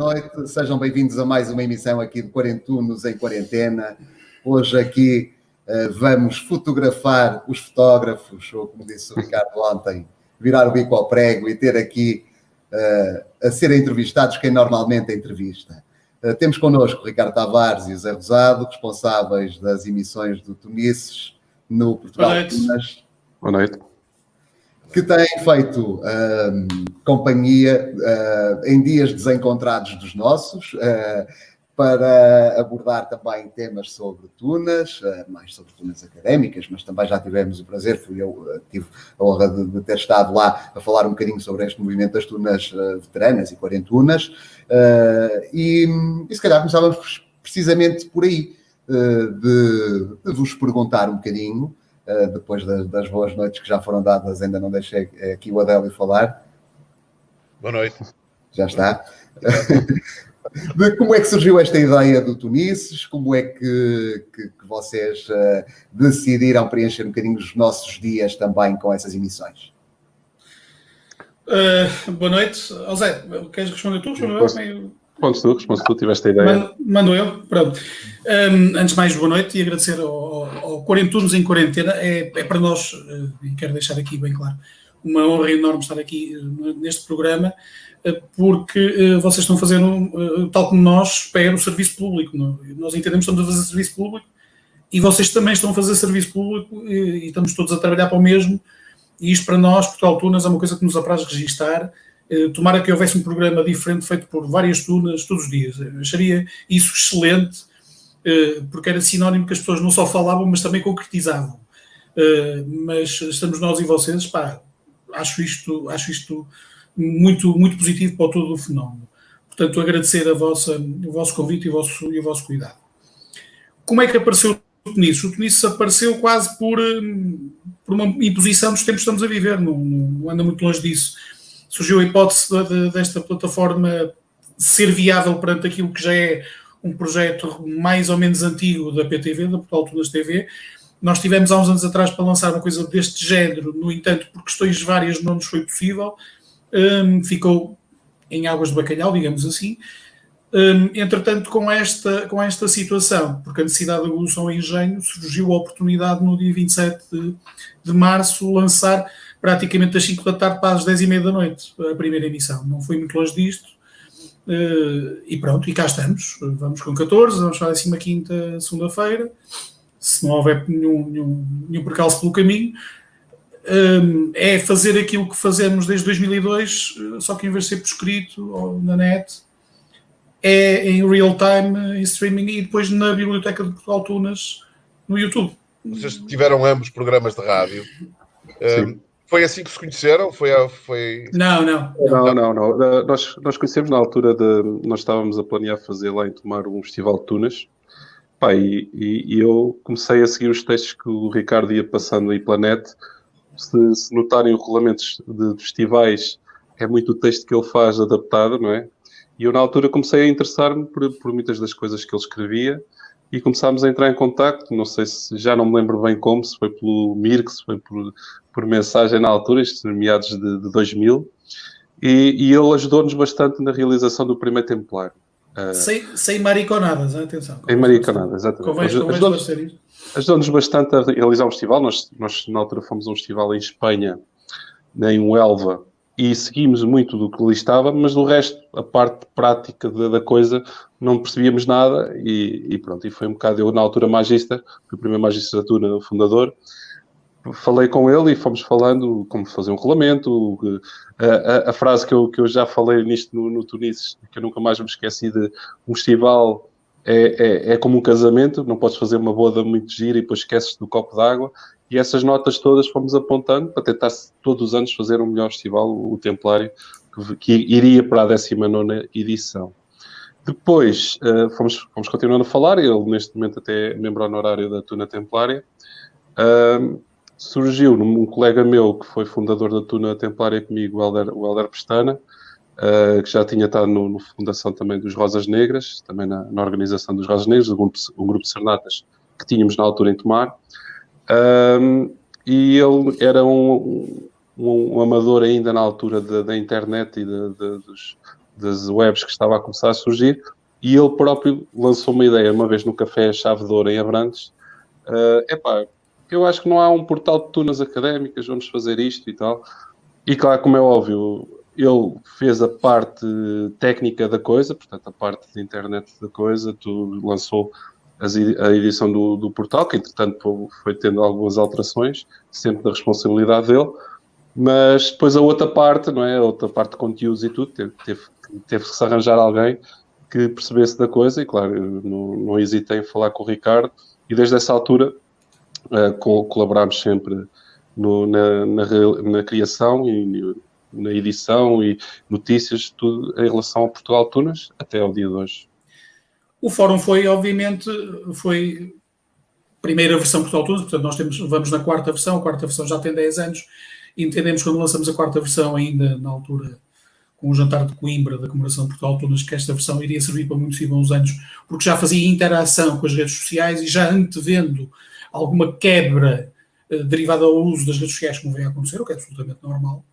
noite, sejam bem-vindos a mais uma emissão aqui de Quarentunos em Quarentena. Hoje aqui vamos fotografar os fotógrafos, ou como disse o Ricardo ontem, virar o bico ao prego e ter aqui a serem entrevistados quem normalmente entrevista. Temos connosco o Ricardo Tavares e o Zé Rosado, responsáveis das emissões do Tunices no Portugal Tunas. Boa noite. Que têm feito companhia em dias desencontrados dos nossos, para abordar também temas sobre tunas, mais sobre tunas académicas, mas também já tivemos o prazer, tive a honra de ter estado lá a falar um bocadinho sobre este movimento das tunas veteranas e quarentunas, e se calhar começávamos precisamente por aí, de vos perguntar um bocadinho, depois das boas noites que já foram dadas, ainda não deixei aqui o Adélio falar. Boa noite. Já está. De como é que surgiu esta ideia do Tunices? Como é que vocês decidiram preencher um bocadinho os nossos dias também com essas emissões? Boa noite. Zé, queres responder tu? Respondes tu, tiveste a ideia. Mando eu, pronto. Antes de mais, boa noite e agradecer ao Quarentunos em Quarentena. É para nós, e quero deixar aqui bem claro, uma honra enorme estar aqui neste programa, porque vocês estão a fazer, tal como nós, espero, o serviço público. Nós entendemos que estamos a fazer serviço público e vocês também estão a fazer serviço público e estamos todos a trabalhar para o mesmo. E isto para nós, Portugal Tunas, é uma coisa que nos apraz registar. Tomara que houvesse um programa diferente feito por várias tunas todos os dias. Eu acharia isso excelente, porque era sinónimo que as pessoas não só falavam, mas também concretizavam. Mas estamos nós e vocês, acho isto muito, muito positivo para todo o fenómeno. Portanto, agradecer o vosso convite e o vosso cuidado. Como é que apareceu o Tunices? O Tunices apareceu quase por uma imposição dos tempos que estamos a viver, não anda muito longe disso. Surgiu a hipótese desta plataforma ser viável perante aquilo que já é um projeto mais ou menos antigo da PTV, da Portugal Tunas TV. Nós tivemos há uns anos atrás para lançar uma coisa deste género, no entanto, por questões várias não nos foi possível. Ficou em águas de bacalhau, digamos assim. Entretanto, com esta situação, porque a necessidade de evolução em engenho, surgiu a oportunidade no dia 27 de março lançar praticamente das 5 da tarde para as 10h30 da noite, a primeira emissão. Não foi muito longe disto. E pronto, e cá estamos. Vamos com 14, vamos para a 15ª segunda-feira, se não houver nenhum percalço pelo caminho. É fazer aquilo que fazemos desde 2002, só que em vez de ser por escrito ou na net, é em real time, em streaming e depois na Biblioteca de Portugal Tunas, no YouTube. Vocês tiveram ambos programas de rádio. Foi assim que se conheceram? Não. Nós conhecemos na altura nós estávamos a planear fazer lá em Tomar um festival de tunas. E eu comecei a seguir os textos que o Ricardo ia passando aí pela net. Se notarem os regulamentos de festivais, é muito o texto que ele faz adaptado, não é? E eu na altura comecei a interessar-me por muitas das coisas que ele escrevia e começámos a entrar em contacto. Não sei se já não me lembro bem como, se foi pelo Mirk, se foi por mensagem na altura, isto meados de 2000, e ele ajudou-nos bastante na realização do primeiro Templário. Sem mariconadas, atenção. Sem mariconadas, exatamente. Ajudou-nos bastante a realizar um festival. Nós na altura fomos a um festival em Espanha, em Huelva, e seguimos muito do que ali estava, mas do resto, a parte prática da coisa, não percebíamos nada e pronto. E foi um bocado, eu na altura magista, fui o primeiro magista da Tuna, fundador, falei com ele e fomos falando como fazer um regulamento, a frase que eu já falei nisto no Tunices, que eu nunca mais me esqueci de um festival é como um casamento, não podes fazer uma boda muito gira e depois esqueces do copo d'água, e essas notas todas fomos apontando para tentar todos os anos fazer um melhor festival, o Templário, que iria para a 19ª edição. Depois fomos continuando a falar, ele neste momento até é membro honorário da Tuna Templária. Surgiu um colega meu que foi fundador da Tuna Templária comigo, o Helder Pestana, que já tinha estado na fundação também dos Rosas Negras, também na organização dos Rosas Negras, um grupo de serenatas que tínhamos na altura em Tomar. E ele era um amador ainda na altura da internet e das webs que estava a começar a surgir, e ele próprio lançou uma ideia, uma vez no Café Chave de Ouro em Abrantes, eu acho que não há um portal de tunas académicas, vamos fazer isto e tal. E claro, como é óbvio, ele fez a parte técnica da coisa, portanto, a parte de internet da coisa, lançou a edição do portal, que entretanto foi tendo algumas alterações, sempre da responsabilidade dele, mas depois a outra parte, não é? A outra parte de conteúdos e tudo, teve que se arranjar alguém que percebesse da coisa, e claro, não hesitei em falar com o Ricardo, e desde essa altura colaborámos sempre na criação e na edição e notícias, tudo em relação ao Portugal Tunas, até ao dia de hoje. O fórum foi, obviamente, a primeira versão Portugal Tunas, portanto nós vamos na quarta versão, a quarta versão já tem 10 anos, e entendemos quando lançamos a quarta versão ainda na altura, com o jantar de Coimbra da comemoração de Portugal Tunas, que esta versão iria servir para muitos e bons anos, porque já fazia interação com as redes sociais e já antevendo alguma quebra derivada ao uso das redes sociais, como veio a acontecer, o que é absolutamente normal.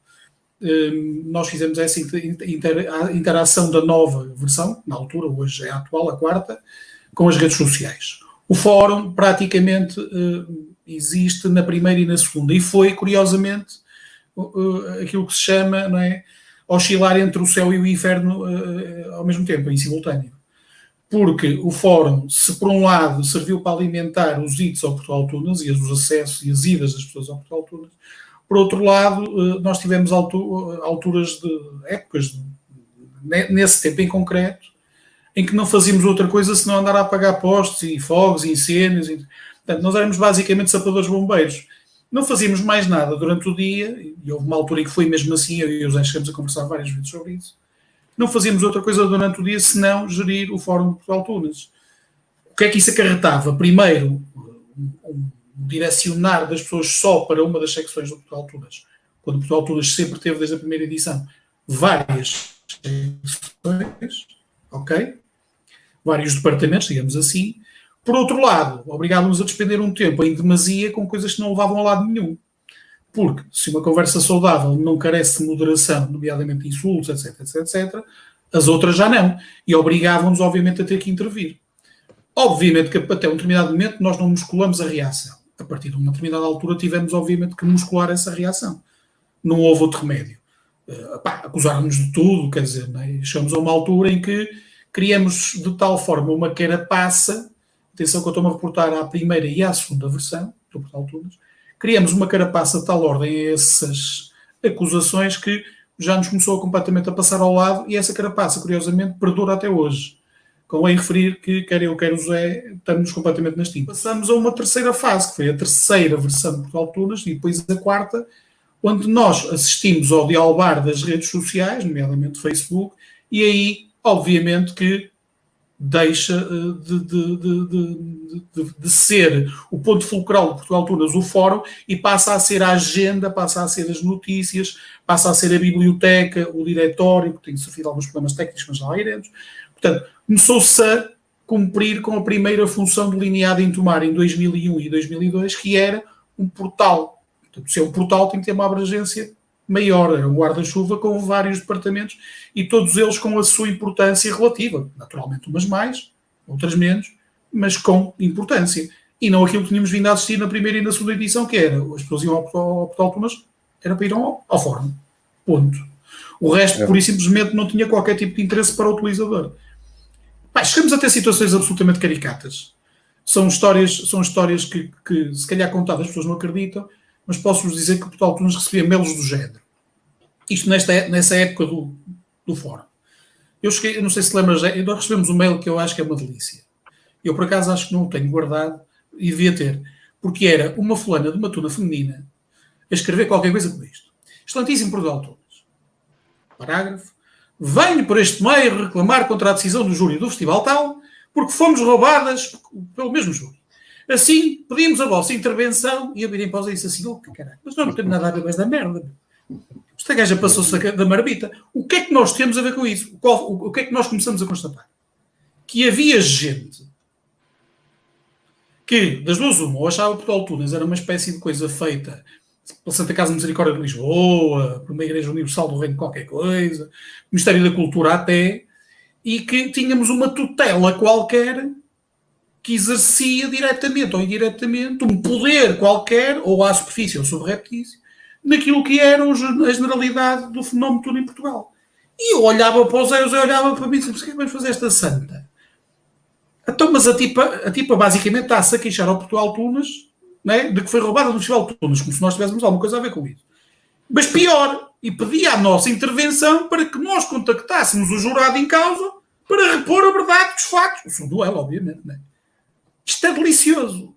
Nós fizemos essa interação da nova versão, na altura, hoje é a atual, a quarta, com as redes sociais. O fórum praticamente existe na primeira e na segunda, e foi, curiosamente, aquilo que se chama, não é, oscilar entre o céu e o inferno ao mesmo tempo, em simultâneo. Porque o fórum, se por um lado serviu para alimentar os idos ao Portugal Tunas e os acessos e as idas das pessoas ao Portugal Tunas, por outro lado, nós tivemos épocas, nesse tempo em concreto, em que não fazíamos outra coisa senão andar a apagar postes e fogos e incêndios. Portanto, nós éramos basicamente sapadores bombeiros. Não fazíamos mais nada durante o dia, e houve uma altura em que foi mesmo assim, eu e o Zé chegamos a conversar várias vezes sobre isso. Não fazíamos outra coisa durante o dia senão gerir o Fórum de Portugal Tunas. O que é que isso acarretava? Primeiro, um direcionar das pessoas só para uma das secções do Portugal Tunas, quando o Portugal Tunas sempre teve, desde a primeira edição, várias secções, ok? Vários departamentos, digamos assim. Por outro lado, obrigávamos a despender um tempo em demasia com coisas que não levavam a lado nenhum. Porque se uma conversa saudável não carece de moderação, nomeadamente insultos, etc., as outras já não. E obrigavam-nos, obviamente, a ter que intervir. Obviamente que até um determinado momento nós não musculamos a reação. A partir de uma determinada altura tivemos, obviamente, que muscular essa reação. Não houve outro remédio. Acusaram-nos de tudo, quer dizer, chegamos a uma altura em que criamos de tal forma uma carapaça, atenção que eu estou-me a reportar à primeira e à segunda versão do Portal Tunas, criamos uma carapaça de tal ordem a essas acusações que já nos começou completamente a passar ao lado, e essa carapaça, curiosamente, perdura até hoje. Convém referir que quer eu, quer o Zé, estamos completamente nas tintas. Passamos a uma terceira fase, que foi a terceira versão de Portugal Tunas, e depois a quarta, onde nós assistimos ao dialogar das redes sociais, nomeadamente Facebook, e aí, obviamente, que deixa de ser o ponto fulcral de Portugal Tunas, o fórum, e passa a ser a agenda, passa a ser as notícias, passa a ser a biblioteca, o diretório, que tem sofrido alguns problemas técnicos, mas já lá iremos. Portanto, começou-se a cumprir com a primeira função delineada em Tomar em 2001 e 2002, que era um portal. Portanto, se é um portal, tem que ter uma abrangência maior, era um guarda-chuva com vários departamentos e todos eles com a sua importância relativa. Naturalmente, umas mais, outras menos, mas com importância. E não aquilo que tínhamos vindo a assistir na primeira e na segunda edição, que era as pessoas iam ao Portal Tunas, era para ir ao fórum. Ponto. O resto, pura e simplesmente, não tinha qualquer tipo de interesse para o utilizador. Chegamos a ter situações absolutamente caricatas. São histórias que se calhar contadas, as pessoas não acreditam, mas posso-vos dizer que o Portal Tunas recebia mails do género. Isto nessa época do fórum. Eu não sei se lembras, nós recebemos um mail que eu acho que é uma delícia. Eu, por acaso, acho que não o tenho guardado e devia ter. Porque era uma fulana de uma tuna feminina a escrever qualquer coisa com isto. Excelentíssimo Portugal Tunas. Parágrafo. Venho por este meio reclamar contra a decisão do júri do festival tal, porque fomos roubadas pelo mesmo júri. Assim, pedimos a vossa intervenção, e eu virei em pausa e disse assim, caralho, mas não tem nada a ver com esta merda. Esta gaja passou-se da marbita. O que é que nós temos a ver com isso? O que é que nós começamos a constatar? Que havia gente que, das duas uma, ou achava que Portugal Tunas era uma espécie de coisa feita pela Santa Casa Misericórdia de Lisboa, por uma Igreja Universal do Reino de qualquer coisa, Ministério da Cultura até, e que tínhamos uma tutela qualquer que exercia diretamente ou indiretamente um poder qualquer, ou à superfície ou subreptício, naquilo que era a generalidade do fenómeno tudo em Portugal. E eu olhava para o Zé olhava para mim e disse, mas o que é que vamos fazer esta santa? Então, mas a tipa basicamente está-se a queixar ao Portugal Tunas, né, de que foi roubada no Festival de Tunas, como se nós tivéssemos alguma coisa a ver com isso. Mas pior, e pedia a nossa intervenção para que nós contactássemos o jurado em causa para repor a verdade dos factos. O duelo, obviamente, né? Isto é delicioso,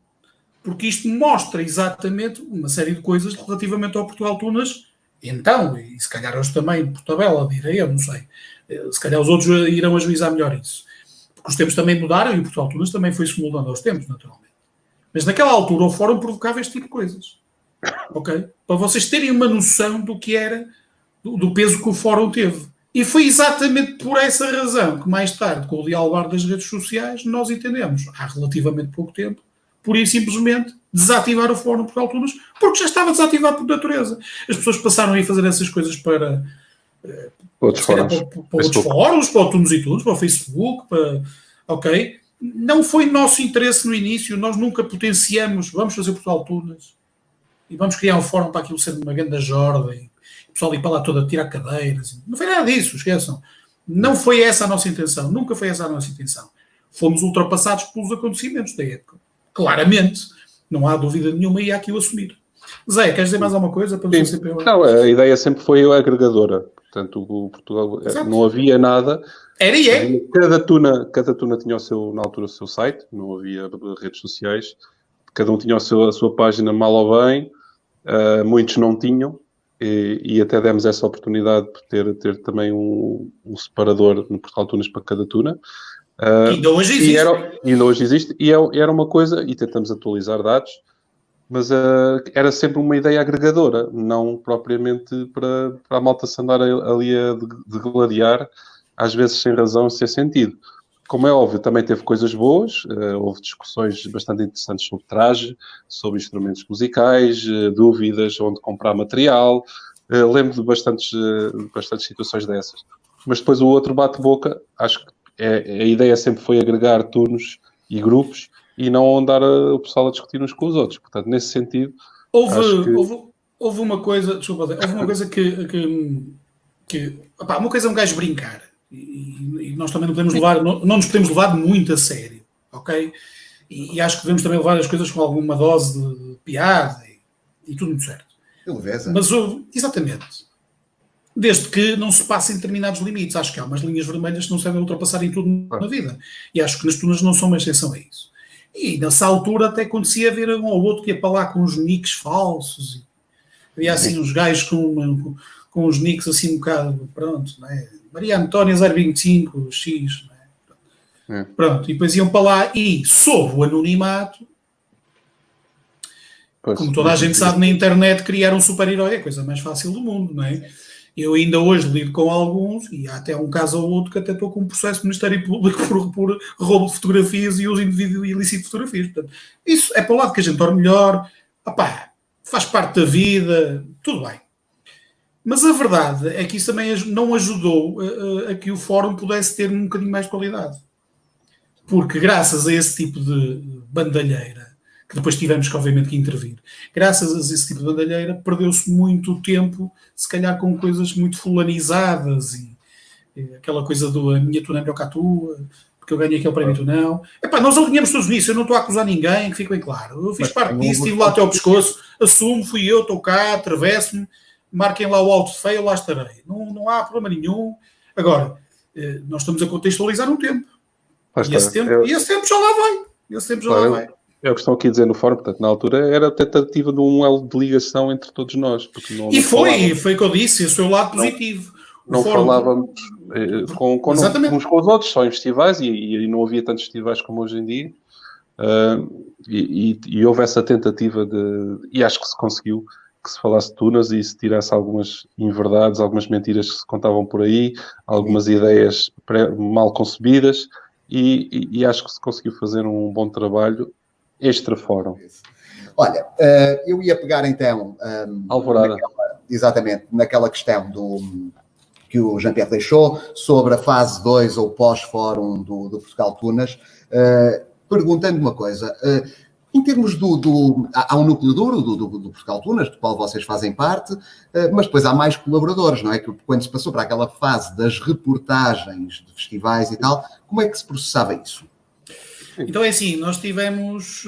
porque isto mostra exatamente uma série de coisas relativamente ao Portugal Tunas. Então, e se calhar hoje também, por tabela, direi eu, não sei. Se calhar os outros irão ajuizar melhor isso. Porque os tempos também mudaram e o Portugal Tunas também foi-se mudando aos tempos, naturalmente. Mas naquela altura o fórum provocava este tipo de coisas. Ok? Para vocês terem uma noção do que era, do peso que o fórum teve. E foi exatamente por essa razão que mais tarde, com o dialogar das redes sociais, nós entendemos, há relativamente pouco tempo, por isso simplesmente desativar o fórum por alturas, porque já estava desativado por natureza. As pessoas passaram a ir fazer essas coisas para outros fóruns, para o Tunos e Tunos, para o Facebook, ok? Não foi nosso interesse no início, nós nunca potenciamos, vamos fazer Portugal Tunas e vamos criar um fórum para aquilo ser uma grande jorda, o pessoal ir para lá toda a tirar cadeiras. Não foi nada disso, esqueçam. Não foi essa a nossa intenção, nunca foi essa a nossa intenção. Fomos ultrapassados pelos acontecimentos da época. Claramente, não há dúvida nenhuma e há que o assumir. Zé, queres dizer mais alguma coisa? Para não, a ideia sempre foi agregadora. Portanto, o Portugal não havia nada. Era e é. Cada tuna tinha na altura o seu site, não havia redes sociais. Cada um tinha a sua página, mal ou bem. Muitos não tinham. E até demos essa oportunidade de ter também um separador no Portal Tunas para cada tuna. Ainda hoje existe. Ainda hoje existe. E era uma coisa, e tentamos atualizar dados, mas era sempre uma ideia agregadora, não propriamente para a malta se andar ali a degladiar, às vezes sem razão, sem sentido. Como é óbvio, também teve coisas boas, houve discussões bastante interessantes sobre traje, sobre instrumentos musicais, dúvidas onde comprar material, lembro de bastantes situações dessas. Mas depois o outro bate-boca, acho que a ideia sempre foi agregar turnos e grupos e não andar o pessoal a discutir uns com os outros. Portanto, nesse sentido... Houve uma coisa, desculpa, houve uma coisa uma coisa é um gajo brincar. E nós também não nos podemos levar muito a sério, ok? E acho que devemos também levar as coisas com alguma dose de piada e tudo muito certo. Mas exatamente. Desde que não se passem determinados limites. Acho que há umas linhas vermelhas que não se devem ultrapassar em tudo na vida. E acho que nas tunas não são uma exceção a isso. E nessa altura até acontecia ver um ou outro que ia para lá com uns nicks falsos. Havia assim uns gajos com uns nicks assim um bocado, pronto, não é? Maria Antónia 025, X, não é? Pronto, e depois iam para lá e, sob o anonimato, como toda a gente sabe na internet, criar um super-herói é a coisa mais fácil do mundo, não é? Eu ainda hoje lido com alguns, e há até um caso ou outro que até estou com um processo do Ministério Público por roubo de fotografias e uso indivíduo ilícito de fotografias. Portanto, isso é para o lado que a gente torna melhor, faz parte da vida, tudo bem. Mas a verdade é que isso também não ajudou a que o fórum pudesse ter um bocadinho mais de qualidade. Porque graças a esse tipo de bandalheira, que depois tivemos que obviamente que intervir, graças a esse tipo de bandalheira perdeu-se muito tempo, se calhar com coisas muito fulanizadas e aquela coisa do a minha tuna é melhor que a tua, porque eu ganhei aquele prémio tu não. Nós alinhamos todos nisso, eu não estou a acusar ninguém, que fique bem claro. Eu fiz parte disso, estive lá até ao pescoço, assumo, fui eu, estou cá, atravesso-me, marquem lá o alto feio, lá estarei. Não há problema nenhum. Agora, nós estamos a contextualizar um tempo. E esse tempo já lá vai. É o que estão aqui a dizer no fórum, portanto, na altura era a tentativa de um elo de ligação entre todos nós. Porque foi o que eu disse, esse foi o lado positivo. Não falávamos uns com os outros, só em festivais, e não havia tantos festivais como hoje em dia. E houve essa tentativa e acho que se conseguiu, que se falasse de tunas e se tirasse algumas inverdades, algumas mentiras que se contavam por aí, algumas ideias mal concebidas, e acho que se conseguiu fazer um bom trabalho extra fórum. Olha, eu ia pegar então... Alvorada. Naquela questão que o Jean-Pierre deixou sobre a fase 2 ou pós-fórum do Portugal-Tunas, perguntando uma coisa... Em termos há um núcleo duro do Portugal-Tunas, do qual vocês fazem parte, mas depois há mais colaboradores, não é? Que quando se passou para aquela fase das reportagens de festivais e tal, como é que se processava isso? Então é assim, nós tivemos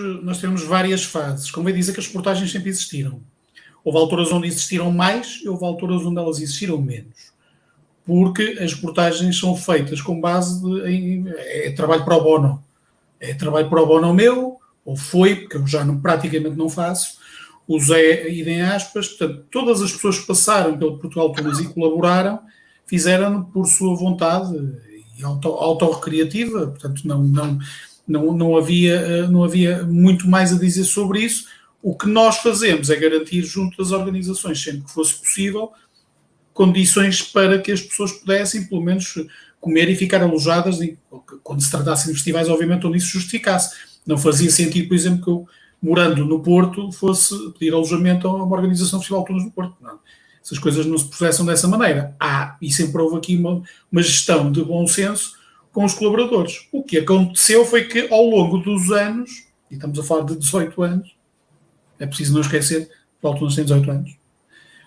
várias fases. Como eu dizer que as reportagens sempre existiram. Houve alturas onde existiram mais e houve alturas onde elas existiram menos. Porque as reportagens são feitas com base em trabalho pro bono. É trabalho pro bono meu, ou foi, porque eu já praticamente não faço, o Zé idem aspas, portanto, todas as pessoas que passaram pelo Portugal-Tunas e colaboraram, fizeram por sua vontade e autorrecreativa, portanto, não havia muito mais a dizer sobre isso. O que nós fazemos é garantir junto das organizações, sempre que fosse possível, condições para que as pessoas pudessem, pelo menos, comer e ficar alojadas, quando se tratasse de festivais, obviamente, onde isso justificasse. Não fazia sentido, por exemplo, que eu, morando no Porto, fosse pedir alojamento a uma organização festival Tunas no Porto. Não. Essas coisas não se processam dessa maneira. E sempre houve aqui uma gestão de bom senso com os colaboradores. O que aconteceu foi que, ao longo dos anos, e estamos a falar de 18 anos, é preciso não esquecer, o Tunas tem 18 anos,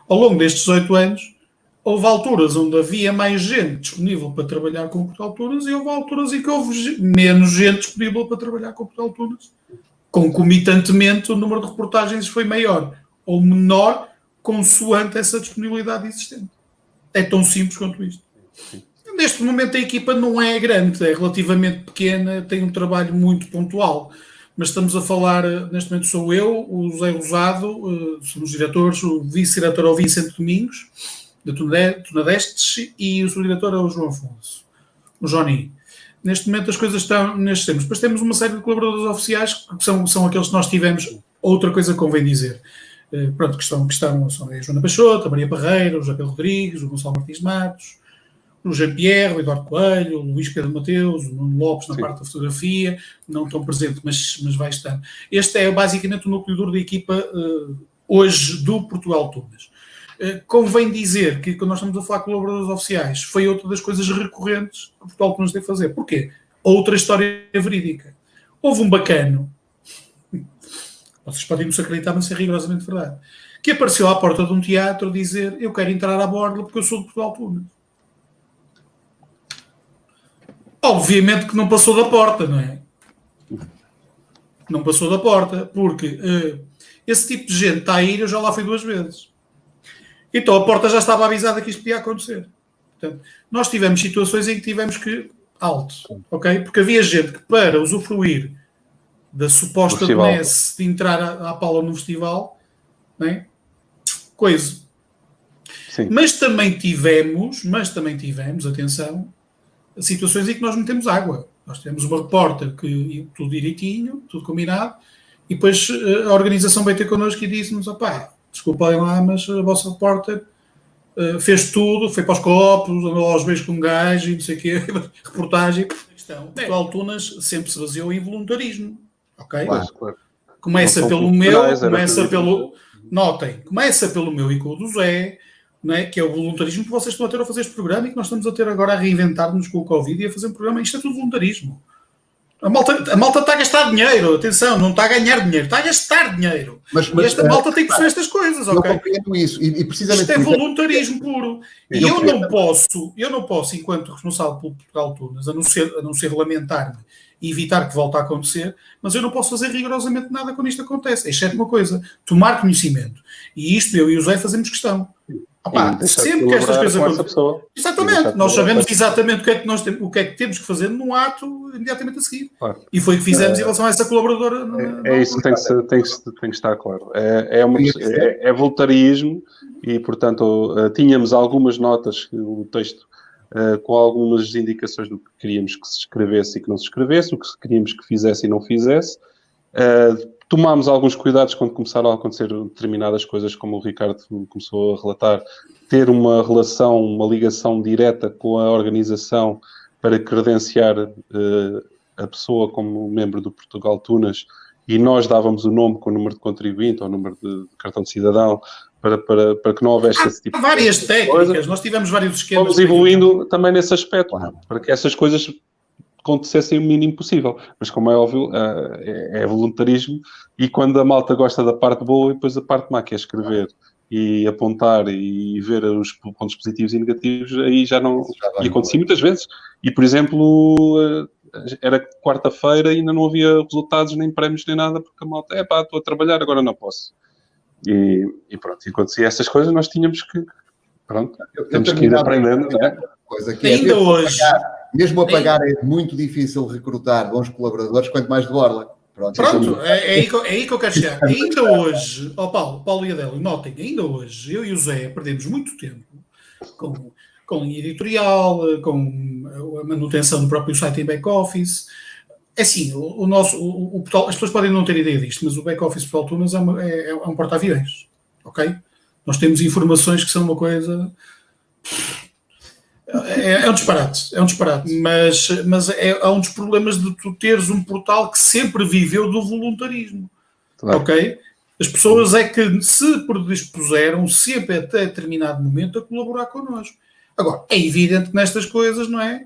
ao longo destes 18 anos, houve alturas onde havia mais gente disponível para trabalhar com Portugal-Tunas e houve alturas em que houve menos gente disponível para trabalhar com Portugal-Tunas. Concomitantemente, o número de reportagens foi maior ou menor consoante essa disponibilidade existente. É tão simples quanto isto. Neste momento a equipa não é grande, é relativamente pequena, tem um trabalho muito pontual. Mas estamos a falar, neste momento sou eu, o José Rosado, somos diretores, o vice-diretor é o Vicente Domingos, da Tunadestes, e o subdiretor é o João Afonso, o Johnny. Neste momento as coisas estão nestes termos. Depois temos uma série de colaboradores oficiais que são aqueles que nós tivemos. Outra coisa que convém dizer, pronto, que estão são a Joana Peixoto, a Maria Parreira, o José Rodrigues, o Gonçalo Martins Matos, o Jean-Pierre, o Eduardo Coelho, o Luís Pedro Mateus, o Nuno Lopes na parte da fotografia, não estão presentes, mas vai estar. Este é basicamente o núcleo duro da equipa hoje do Portugal-Tunas. Convém dizer que, quando nós estamos a falar de colaboradores oficiais, foi outra das coisas recorrentes que o Portugal-Tunas tem a fazer. Porquê? Outra história verídica. Houve um bacano, vocês podem nos acreditar, mas é rigorosamente verdade, que apareceu à porta de um teatro a dizer: eu quero entrar à borda porque eu sou de Portugal-Tunas. Obviamente que não passou da porta, não é? Não passou da porta, porque esse tipo de gente está a ir, eu já lá fui 2 vezes. Então a porta já estava avisada que isto podia acontecer. Portanto, nós tivemos situações em que tivemos que alto, ok? Porque havia gente que, para usufruir da suposta benesse de entrar à pala no festival, não é? Coisa. Sim. Mas também tivemos, atenção, situações em que nós metemos água. Nós temos uma repórter que tudo direitinho, tudo combinado, e depois a organização veio ter connosco e disse-nos: opá, desculpem lá, mas a vossa repórter fez tudo, foi para os copos, andou aos beijos com um gajo e não sei o quê, reportagem. Portugal-Tunas sempre se baseou em voluntarismo, ok? Claro. Começa pelo meu, começa pelo meu e com o do Zé, não é? Que é o voluntarismo que vocês estão a ter a fazer este programa e que nós estamos a ter agora a reinventar-nos com o Covid e a fazer um programa. Isto é tudo voluntarismo. A malta está a gastar dinheiro, atenção, não está a ganhar dinheiro, está a gastar dinheiro. Mas esta malta tem que perceber estas coisas, ok? Eu compreendo isso, e precisamente... Isto é voluntarismo puro. E eu não posso, enquanto responsável pelo Portugal-Tunas, a não ser lamentar-me e evitar que volte a acontecer, mas eu não posso fazer rigorosamente nada quando isto acontece, exceto uma coisa: tomar conhecimento. E isto eu e o Zé fazemos questão. Sempre que estas coisas acontecem. Exatamente, nós sabemos exatamente o que é que temos que fazer num ato imediatamente a seguir. Claro. E foi o que fizemos em relação a essa colaboradora. Isso que tem que estar claro. É voluntarismo e, portanto, tínhamos algumas notas, o texto, com algumas indicações do que queríamos que se escrevesse e que não se escrevesse, o que queríamos que fizesse e não fizesse. Tomámos alguns cuidados quando começaram a acontecer determinadas coisas, como o Ricardo começou a relatar, ter uma relação, uma ligação direta com a organização para credenciar a pessoa como membro do Portugal-Tunas e nós dávamos o nome com o número de contribuinte ou o número de cartão de cidadão para que não houvesse esse tipo de várias técnicas, coisa. Nós tivemos vários esquemas. Vamos evoluindo também nesse aspecto, para que essas coisas acontecessem o mínimo possível. Mas, como é óbvio, é voluntarismo, e quando a malta gosta da parte boa e depois a parte má, que é escrever e apontar e ver os pontos positivos e negativos, aí já não... E acontecia muitas vezes. E, por exemplo, era quarta-feira e ainda não havia resultados, nem prémios, nem nada, porque a malta, estou a trabalhar, agora não posso. E pronto, e acontecia essas coisas, nós tínhamos que... Pronto, temos que ir aprendendo, não é? Coisa que ainda hoje... Mesmo a pagar é muito difícil recrutar bons colaboradores, quanto mais de borla. Pronto, é aí que eu quero chegar. Ainda hoje, Paulo e Adélio, notem, ainda hoje, eu e o Zé perdemos muito tempo com linha editorial, com a manutenção do próprio site em back-office. É assim, as pessoas podem não ter ideia disto, mas o back-office Portal Tunas é um porta-aviões, ok? Nós temos informações que são uma coisa... É um disparate, mas é um dos problemas de tu teres um portal que sempre viveu do voluntarismo, claro. Ok? As pessoas é que se predispuseram sempre até determinado momento a colaborar connosco. Agora, é evidente que nestas coisas, não é?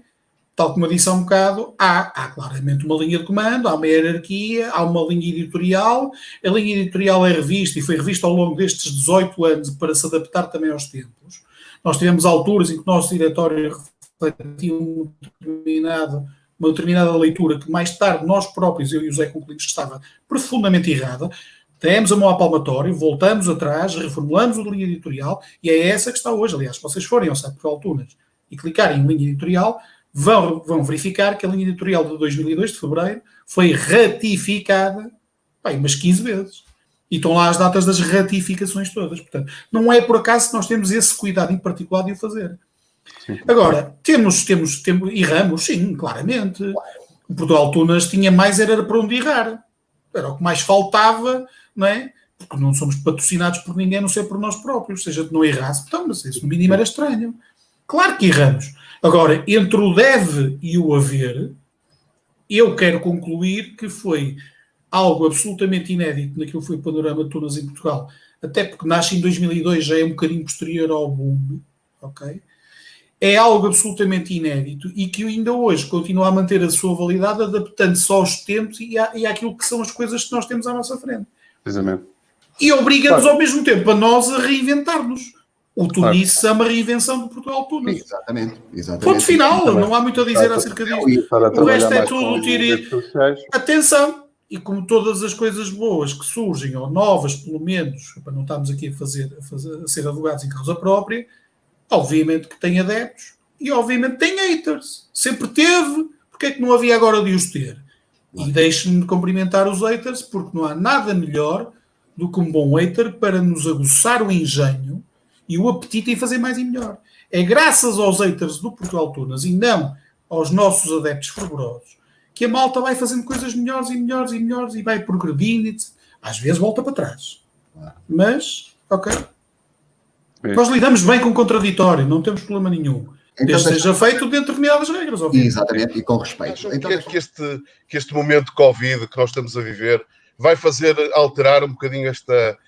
Tal como eu disse há um bocado, há claramente uma linha de comando, há uma hierarquia, há uma linha editorial, a linha editorial é revista e foi revista ao longo destes 18 anos para se adaptar também aos tempos. Nós tivemos alturas em que o nosso diretório refletia uma determinada leitura que mais tarde nós próprios, eu e o José, concluímos que estava profundamente errada. Demos a mão ao palmatório, voltamos atrás, reformulamos a linha editorial e é essa que está hoje. Aliás, se vocês forem ao site Portal Tunas e clicarem em linha editorial, vão verificar que a linha editorial de 2002, de fevereiro, foi ratificada umas 15 vezes. E estão lá as datas das ratificações todas. Portanto, não é por acaso que nós temos esse cuidado em particular de o fazer. Sim. Agora, erramos, sim, claramente. O Portal Tunas tinha mais, era para onde errar. Era o que mais faltava, não é? Porque não somos patrocinados por ninguém, a não ser por nós próprios. Seja, de não errasse, então, mas isso no mínimo era estranho. Claro que erramos. Agora, entre o deve e o haver, eu quero concluir que foi algo absolutamente inédito naquilo que foi o panorama de Tunas em Portugal, até porque nasce em 2002, já é um bocadinho posterior ao boom, ok? É algo absolutamente inédito e que ainda hoje continua a manter a sua validade, adaptando-se aos tempos e àquilo que são as coisas que nós temos à nossa frente. Exatamente. E obriga-nos ao mesmo tempo a nós a reinventar-nos. O Tunice é uma reinvenção do Portugal Tunas. Exatamente. Ponto final, não há muito a dizer acerca disto. O resto é tudo atenção. E como todas as coisas boas que surgem, ou novas, pelo menos, para não estarmos aqui a ser advogados em causa própria, obviamente que tem adeptos e obviamente tem haters. Sempre teve, porque é que não havia agora de os ter? E deixem-me cumprimentar os haters, porque não há nada melhor do que um bom hater para nos aguçar o engenho e o apetite em fazer mais e melhor. É graças aos haters do Portugal Tunas e não aos nossos adeptos fervorosos que a malta vai fazendo coisas melhores e melhores e melhores e vai progredindo e às vezes volta para trás. Mas, ok. Nós lidamos bem com o contraditório, não temos problema nenhum. Então, desde seja feito dentro de determinadas regras, obviamente. Exatamente, e com respeito. Então, que este momento de Covid que nós estamos a viver vai fazer alterar um bocadinho esta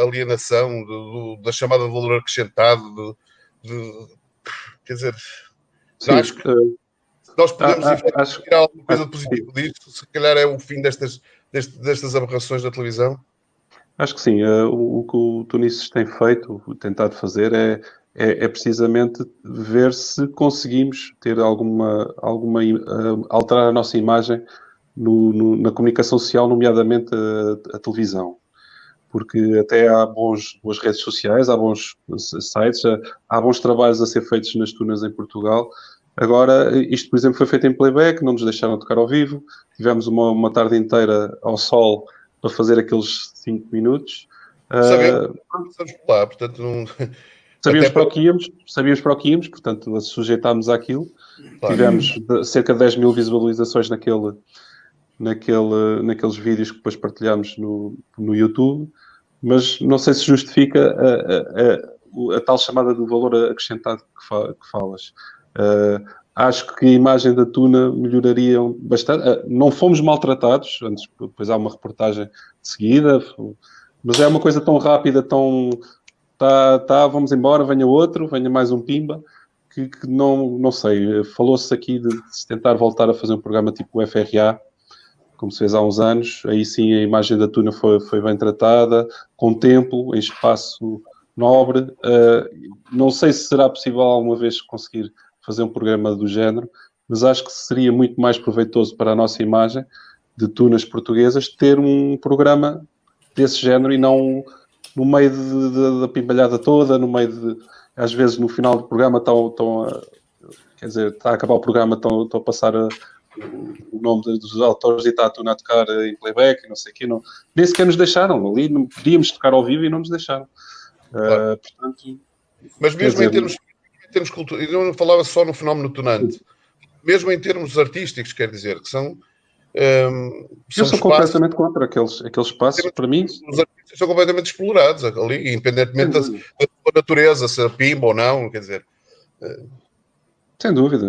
alienação da chamada valor acrescentado, quer dizer, sim, acho que nós podemos tirar alguma coisa de positivo disto, se calhar é o fim destas aberrações da televisão. Acho que sim. O que o Tunices tem feito, tentado fazer, é precisamente ver se conseguimos ter alterar a nossa imagem na comunicação social, nomeadamente a televisão. Porque até há boas redes sociais, há bons sites, há bons trabalhos a ser feitos nas tunas em Portugal. Agora, isto, por exemplo, foi feito em playback, não nos deixaram tocar ao vivo, tivemos uma tarde inteira ao sol para fazer aqueles 5 minutos. Sabemos lá, portanto não... Sabíamos para o que íamos, portanto sujeitámos àquilo. Claro. Tivemos cerca de 10 mil visualizações naqueles vídeos que depois partilhámos no YouTube, mas não sei se justifica a tal chamada do valor acrescentado que falas. acho que a imagem da Tuna melhoraria bastante. Não fomos maltratados, antes, depois há uma reportagem de seguida, mas é uma coisa tão rápida, tão... vamos embora, venha outro, venha mais um pimba, que não sei. Falou-se aqui de se tentar voltar a fazer um programa tipo o FRA, como se fez há uns anos. Aí sim a imagem da Tuna foi bem tratada, com tempo, em espaço nobre. Não sei se será possível alguma vez conseguir fazer um programa do género, mas acho que seria muito mais proveitoso para a nossa imagem de tunas portuguesas ter um programa desse género e não no meio da pimbalhada toda, no meio de... Às vezes no final do programa está a acabar o programa, estão a passar o nome dos autores e está a Tuna a tocar em playback e não sei o quê. Nem sequer nos deixaram. Ali não podíamos tocar ao vivo e não nos deixaram. Claro. Portanto, mas mesmo em termos culturais, eu não falava só no fenómeno tunante, mesmo em termos artísticos, quer dizer, que são eu sou completamente contra aqueles espaços, para mim. Os artistas são completamente explorados ali, independentemente da sua natureza, se é pimba ou não, quer dizer. Sem dúvida,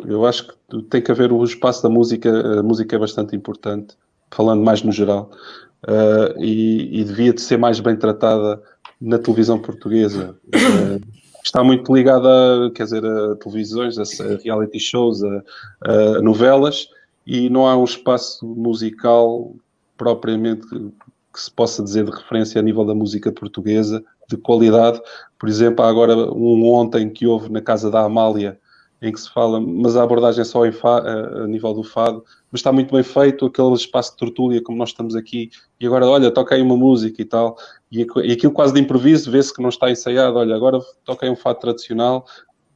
eu acho que tem que haver o espaço da música. A música é bastante importante, falando mais no geral, e devia de ser mais bem tratada na televisão portuguesa. Está muito ligada a televisões, a reality shows, a novelas, e não há um espaço musical propriamente que se possa dizer de referência a nível da música portuguesa, de qualidade. Por exemplo, há agora ontem que houve na Casa da Amália, em que se fala, mas a abordagem é só a nível do fado, mas está muito bem feito, aquele espaço de tertúlia como nós estamos aqui, e agora, olha, toca aí uma música e tal, e aquilo quase de improviso, vê-se que não está ensaiado, olha, agora toca aí um fado tradicional,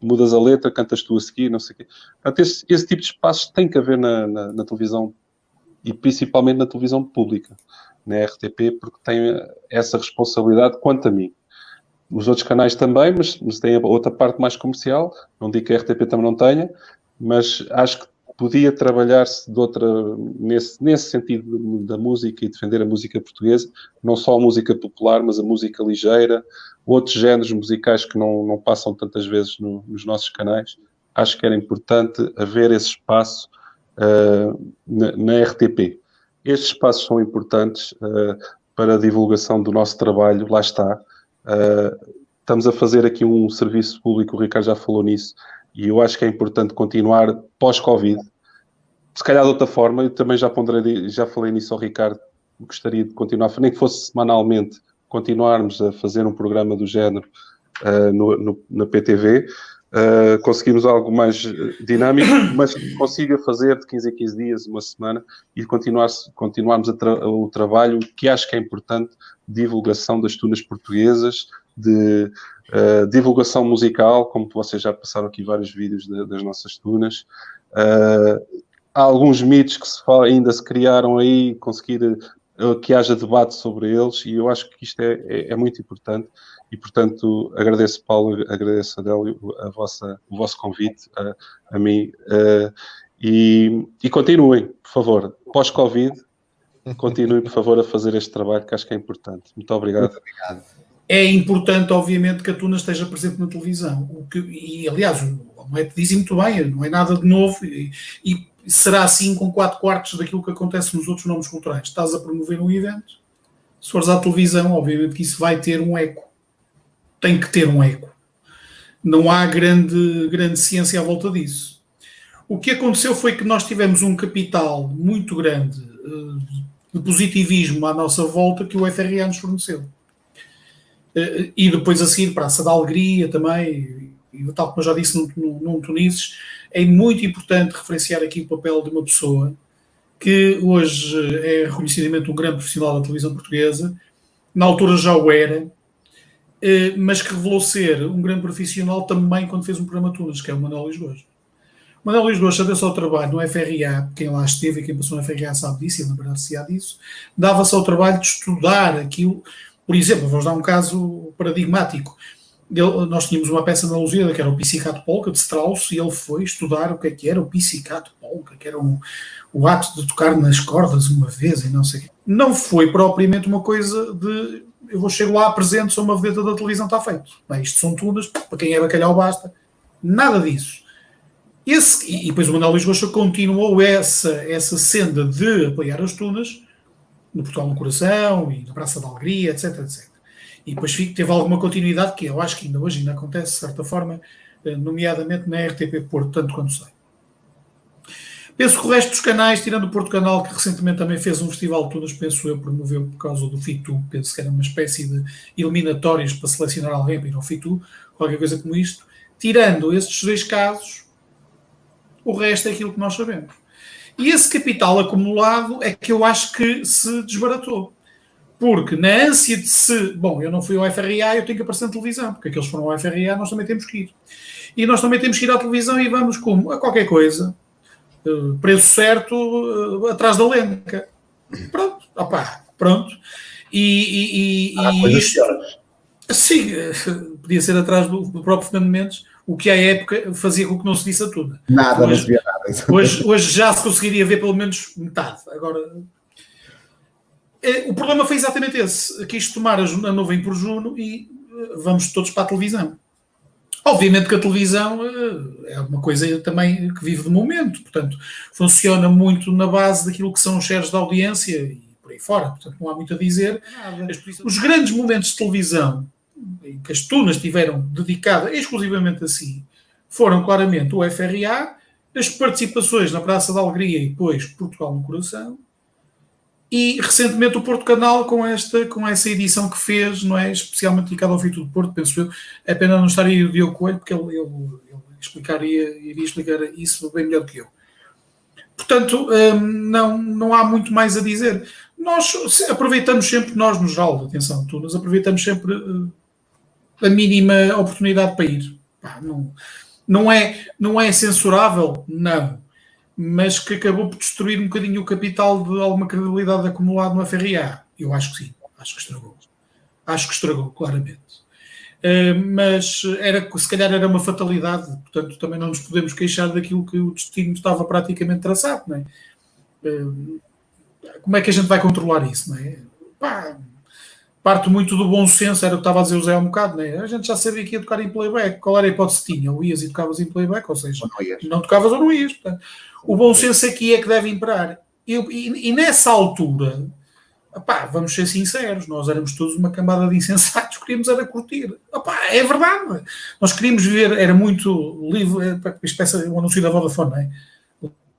mudas a letra, cantas tu a seguir, não sei o quê. Portanto, esse tipo de espaços tem que haver na televisão, e principalmente na televisão pública, na RTP, porque tem essa responsabilidade quanto a mim. Os outros canais também, mas tem a outra parte mais comercial. Não digo que a RTP também não tenha, mas acho que podia trabalhar-se nesse sentido da música e defender a música portuguesa, não só a música popular, mas a música ligeira, outros géneros musicais que não passam tantas vezes nos nossos canais. Acho que era importante haver esse espaço na RTP. Estes espaços são importantes para a divulgação do nosso trabalho, lá está. Estamos a fazer aqui um serviço público, o Ricardo já falou nisso, e eu acho que é importante continuar pós-Covid. Se calhar de outra forma, eu também já falei nisso ao Ricardo, gostaria de continuar, nem que fosse semanalmente, continuarmos a fazer um programa do género na PTV, conseguimos algo mais dinâmico, mas que consiga fazer de 15 em 15 dias, uma semana, e continuarmos o trabalho que acho que é importante, divulgação das tunas portuguesas, de divulgação musical, como vocês já passaram aqui vários vídeos das nossas tunas. Há alguns mitos que ainda se criaram aí, conseguir que haja debate sobre eles, e eu acho que isto é muito importante. E, portanto, agradeço, Paulo, agradeço, Adélio, o vosso convite a mim. E continuem, por favor, pós-Covid, continuem, por favor, a fazer este trabalho, que acho que é importante. Muito obrigado. Muito obrigado. É importante, obviamente, que a Tuna esteja presente na televisão. E, aliás, o Moete diz muito bem, não é nada de novo, e será assim com 4/4 daquilo que acontece nos outros nomes culturais. Estás a promover um evento, se fores à televisão, obviamente que isso vai ter um eco. Tem que ter um eco. Não há grande ciência à volta disso. O que aconteceu foi que nós tivemos um capital muito grande de positivismo à nossa volta que o FRA nos forneceu. E depois a seguir, Praça da Alegria também, e tal como eu já disse num Tunises, é muito importante referenciar aqui o papel de uma pessoa que hoje é reconhecidamente um grande profissional da televisão portuguesa, na altura já o era, mas que revelou ser um grande profissional também quando fez um programa Tunas, que é o Manuel Luís Gomes. O Manuel Luís Gomes deu-se ao trabalho no FRA, quem lá esteve e quem passou no FRA sabe disso, e lembrar-se-á disso, dava-se ao trabalho de estudar aquilo. Por exemplo, vamos dar um caso paradigmático. Nós tínhamos uma peça na Lusíada que era o Pizzicato Polka, de Strauss, e ele foi estudar o que é que era o Pizzicato Polka, que era o ato de tocar nas cordas uma vez e não sei o quê. Não foi propriamente uma coisa de chego lá, apresento, sou uma vedeta da televisão, está feito. Bem, isto são tunas, para quem é bacalhau basta. Nada disso. E depois o Manuel Luís Rocha continuou essa senda de apoiar as tunas no Portugal no Coração e na Praça da Alegria, etc, etc. E depois teve alguma continuidade que eu acho que ainda hoje acontece, de certa forma, nomeadamente na RTP Porto, tanto quanto sei. Penso que o resto dos canais, tirando o Porto Canal, que recentemente também fez um festival de tunas, penso eu, promoveu por causa do FITU, penso que era uma espécie de eliminatórios para selecionar alguém para ir ao FITU, qualquer coisa como isto. Tirando estes 2 casos, o resto é aquilo que nós sabemos. E esse capital acumulado é que eu acho que se desbaratou. Porque na ânsia de se... Bom, eu não fui ao FRA, eu tenho que aparecer na televisão, porque aqueles foram ao FRA, nós também temos que ir. E nós também temos que ir à televisão e vamos como? A qualquer coisa. Preço certo, atrás da lenca. Pronto. Pronto. Coisas piores. Sim, podia ser atrás do próprio Fernando Mendes, o que à época fazia com que não se visse a tudo. Nada, não se via nada. Hoje já se conseguiria ver pelo menos metade. Agora, o problema foi exatamente esse. Quis tomar a nuvem por Juno e vamos todos para a televisão. Obviamente que a televisão é uma coisa também que vive de momento, portanto, funciona muito na base daquilo que são os shares de audiência e por aí fora, portanto, não há muito a dizer. Os grandes momentos de televisão em que as tunas estiveram dedicadas exclusivamente a si foram claramente o FRA, as participações na Praça da Alegria e depois Portugal no Coração, e recentemente o Porto Canal com essa edição que fez, não é, especialmente dedicada ao FITU do Porto, penso eu. É pena não estar aí o Diogo Coelho, porque ele iria explicar isso bem melhor do que eu. Portanto, não há muito mais a dizer. Nós aproveitamos sempre, nós no geral, atenção, nós aproveitamos sempre a mínima oportunidade para ir. Não é censurável? Não. Mas que acabou por destruir um bocadinho o capital de alguma credibilidade acumulado no FRA. Eu acho que sim, acho que estragou. Acho que estragou, claramente. Mas se calhar era uma fatalidade, portanto também não nos podemos queixar daquilo que o destino estava praticamente traçado, não é? Como é que a gente vai controlar isso, não é? Parte muito do bom senso, era o que estava a dizer o Zé há um bocado, não é? A gente já sabia que ia tocar em playback. Qual era a hipótese que tinha? Ou ias e tocavas em playback, ou seja, não tocavas ou não ias. Portanto, o bom senso aqui é que deve imperar. E nessa altura, vamos ser sinceros, nós éramos todos uma cambada de insensatos, queríamos era curtir. É verdade. Nós queríamos viver, era muito livre, espécie o anúncio da Vodafone, não é?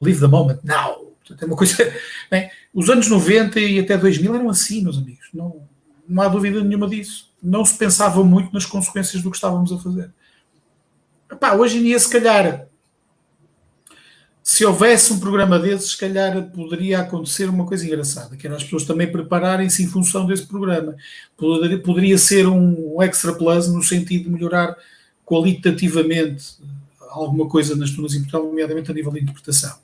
Live the moment, now. Portanto, é uma coisa... É? Os anos 90 e até 2000 eram assim, meus amigos. Não há dúvida nenhuma disso. Não se pensava muito nas consequências do que estávamos a fazer. Hoje em dia, se calhar, se houvesse um programa desses, se calhar poderia acontecer uma coisa engraçada, que era as pessoas também prepararem-se em função desse programa. Poderia ser um extra plus no sentido de melhorar qualitativamente alguma coisa nas tunas em Portugal, nomeadamente a nível de interpretação.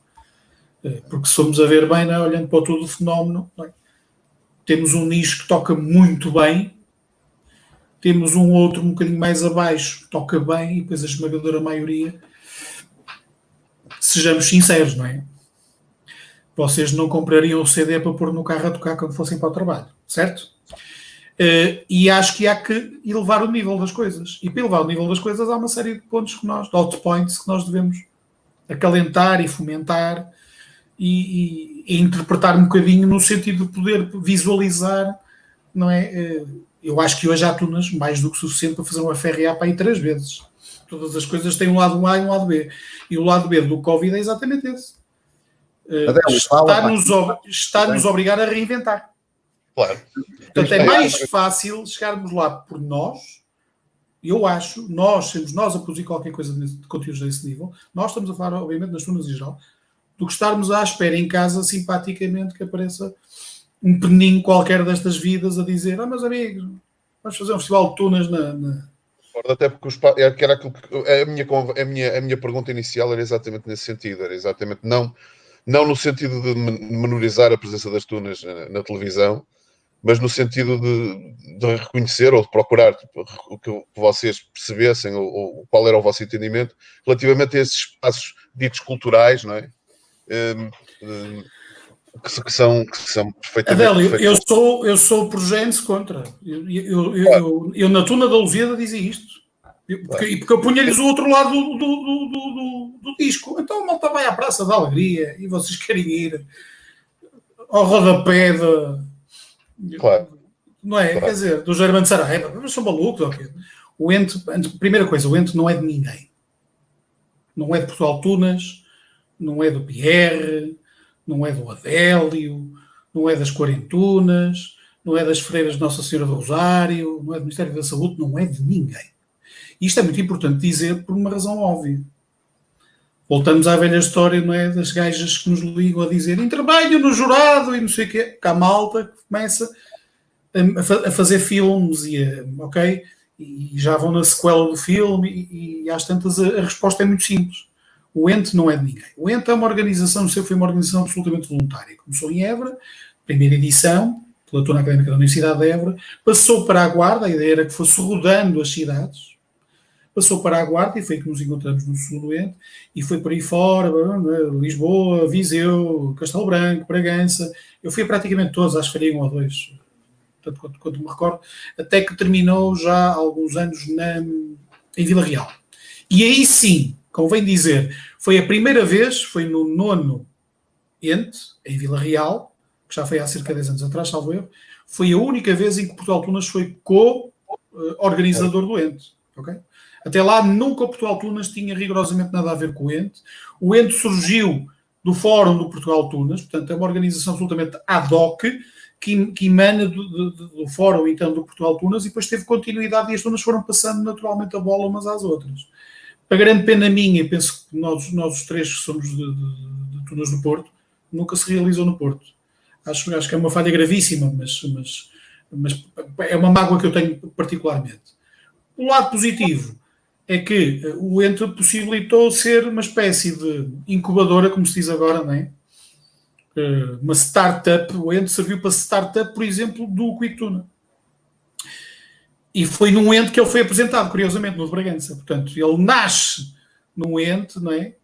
Porque se formos a ver bem, não é? Olhando para todo o fenómeno, não é? Temos um nicho que toca muito bem, temos um outro um bocadinho mais abaixo que toca bem, e depois a esmagadora maioria, sejamos sinceros, não é? Vocês não comprariam o CD para pôr no carro a tocar quando fossem para o trabalho, certo? E acho que há que elevar o nível das coisas. E para elevar o nível das coisas há uma série de pontos de hot points que nós devemos acalentar e fomentar e interpretar um bocadinho no sentido de poder visualizar, não é? Eu acho que hoje há tunas mais do que suficiente para fazer uma FRA para ir 3 vezes. Todas as coisas têm um lado A e um lado B. E o lado B do Covid é exatamente esse. Está-nos a obrigar a reinventar. Claro. Portanto, é mais fácil chegarmos lá por nós, eu acho, sermos nós a produzir qualquer coisa de conteúdos desse nível, nós estamos a falar, obviamente, nas tunas em geral, do que estarmos à espera em casa, simpaticamente, que apareça um peninho qualquer destas vidas a dizer: meus amigos, vamos fazer um festival de tunas na... Até porque era aquilo que a minha pergunta inicial era exatamente nesse sentido, era exatamente não no sentido de menorizar a presença das tunas na televisão, mas no sentido de reconhecer ou de procurar que vocês percebessem ou qual era o vosso entendimento relativamente a esses espaços ditos culturais, não é? Que são perfeitamente... Adélio, eu sou progênese contra. Eu na Tuna da Lusíada dizia isto. Porque eu punha-lhes o outro lado do disco. Então a malta vai à Praça da Alegria e vocês querem ir ao rodapé não é? Claro. Quer dizer, do Germano Saraiva. Mas são malucos, ok? O Ente, primeira coisa, o Ente não é de ninguém. Não é de Portugal Tunas, não é do Pierre, não é do Adélio, não é das Quarentunas, não é das Freiras de Nossa Senhora do Rosário, não é do Ministério da Saúde, não é de ninguém. Isto é muito importante dizer por uma razão óbvia. Voltamos à velha história, não é? Das gajas que nos ligam a dizer intervenho no jurado e não sei o quê. Que há malta que começa a fazer filmes ok? E já vão na sequela do filme e às tantas a resposta é muito simples. O Ente não é de ninguém. O Ente é uma organização, foi uma organização absolutamente voluntária. Começou em Évora, primeira edição, pela Turma Académica da Universidade de Évora, passou para a Guarda, a ideia era que fosse rodando as cidades, passou para a Guarda, e foi que nos encontramos no sul do Ente, e foi por aí fora, Lisboa, Viseu, Castelo Branco, Bragança. Eu fui a praticamente todos, acho que falhei 1 ou 2, tanto quanto me recordo, até que terminou já há alguns anos em Vila Real. E aí sim, convém dizer, foi a primeira vez, foi no 9º Ente, em Vila Real, que já foi há cerca de 10 anos atrás, salvo erro, foi a única vez em que Portugal Tunas foi co-organizador do Ente. Okay? Até lá, nunca o Portugal Tunas tinha rigorosamente nada a ver com o Ente. O Ente surgiu do Fórum do Portugal Tunas, portanto é uma organização absolutamente ad hoc, que emana do Fórum, então, do Portugal Tunas, e depois teve continuidade e as Tunas foram passando naturalmente a bola umas às outras. A grande pena minha, penso que nós os três que somos de Tunas do Porto, nunca se realizou no Porto. Acho que é uma falha gravíssima, mas é uma mágoa que eu tenho particularmente. O lado positivo é que o Ente possibilitou ser uma espécie de incubadora, como se diz agora, não é? Uma startup. O Ente serviu para startup, por exemplo, do Quick Tuna. E foi num Ente que ele foi apresentado, curiosamente, no de Bragança. Portanto, ele nasce num Ente, não é?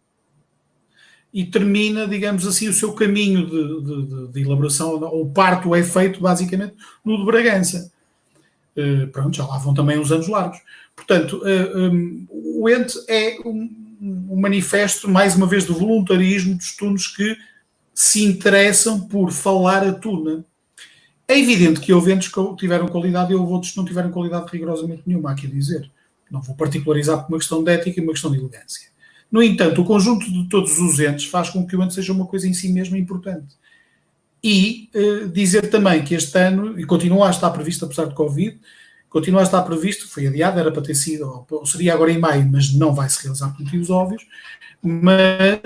E termina, digamos assim, o seu caminho de elaboração, ou parto é feito, basicamente, no de Bragança. Pronto, já lá vão também uns anos largos. Portanto, o Ente é um manifesto, mais uma vez, de voluntarismo dos tunos que se interessam por falar a tuna. É evidente que houve entes que tiveram qualidade e houve outros que não tiveram qualidade rigorosamente nenhuma, há que dizer. Não vou particularizar por uma questão de ética e uma questão de elegância. No entanto, o conjunto de todos os entes faz com que o ente seja uma coisa em si mesma importante. E dizer também que este ano, e continua a estar previsto, apesar de Covid, continua a estar previsto, foi adiado, era para ter sido, ou seria agora em maio, mas não vai se realizar por motivos óbvios, mas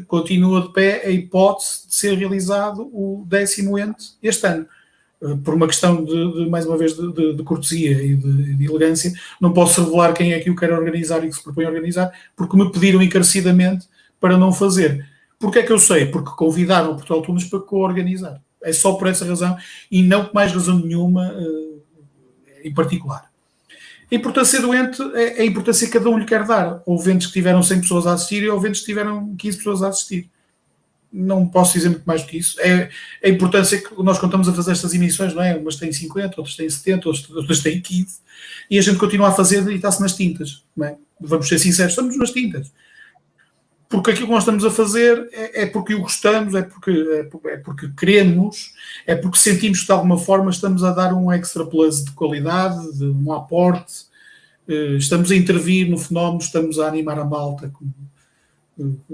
continua de pé a hipótese de ser realizado o 10º Ente este ano. Por uma questão mais uma vez, de cortesia e de elegância, não posso revelar quem é que o quer organizar e que se propõe a organizar, porque me pediram encarecidamente para não fazer. Porquê é que eu sei? Porque convidaram o Portugal Tunas para co-organizar. É só por essa razão e não por mais razão nenhuma em particular. A importância do Ente é a importância que cada um lhe quer dar. Houve entes que tiveram 100 pessoas a assistir e houve entes que tiveram 15 pessoas a assistir. Não posso dizer muito mais do que isso. É a importância que nós contamos a fazer estas emissões, não é? Umas têm 50, outras têm 70, outras têm 15. E a gente continua a fazer e está-se nas tintas, não é? Vamos ser sinceros, estamos nas tintas. Porque aquilo que nós estamos a fazer é porque o gostamos, é porque queremos, é porque sentimos que de alguma forma estamos a dar um extra plus de qualidade, de um aporte, estamos a intervir no fenómeno, estamos a animar a malta,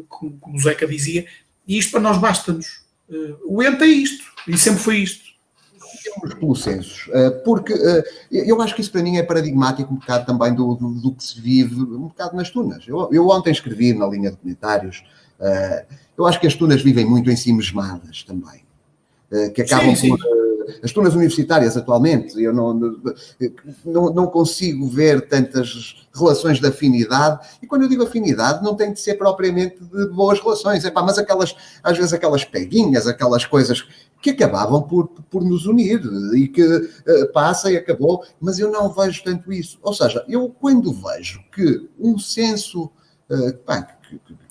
como o Zeca dizia, e isto para nós basta-nos. O Ente é isto, e sempre foi isto. Os consensos, porque eu acho que isso para mim é paradigmático um bocado também do que se vive um bocado nas tunas. Eu ontem escrevi na linha de comentários, eu acho que as tunas vivem muito em si mesmadas também, que acabam por... As tunas universitárias atualmente, eu não consigo ver tantas relações de afinidade, e quando eu digo afinidade não tem de ser propriamente de boas relações, mas às vezes aquelas peguinhas, aquelas coisas que acabavam por nos unir e que passa e acabou, mas eu não vejo tanto isso. Ou seja, eu quando vejo que um censo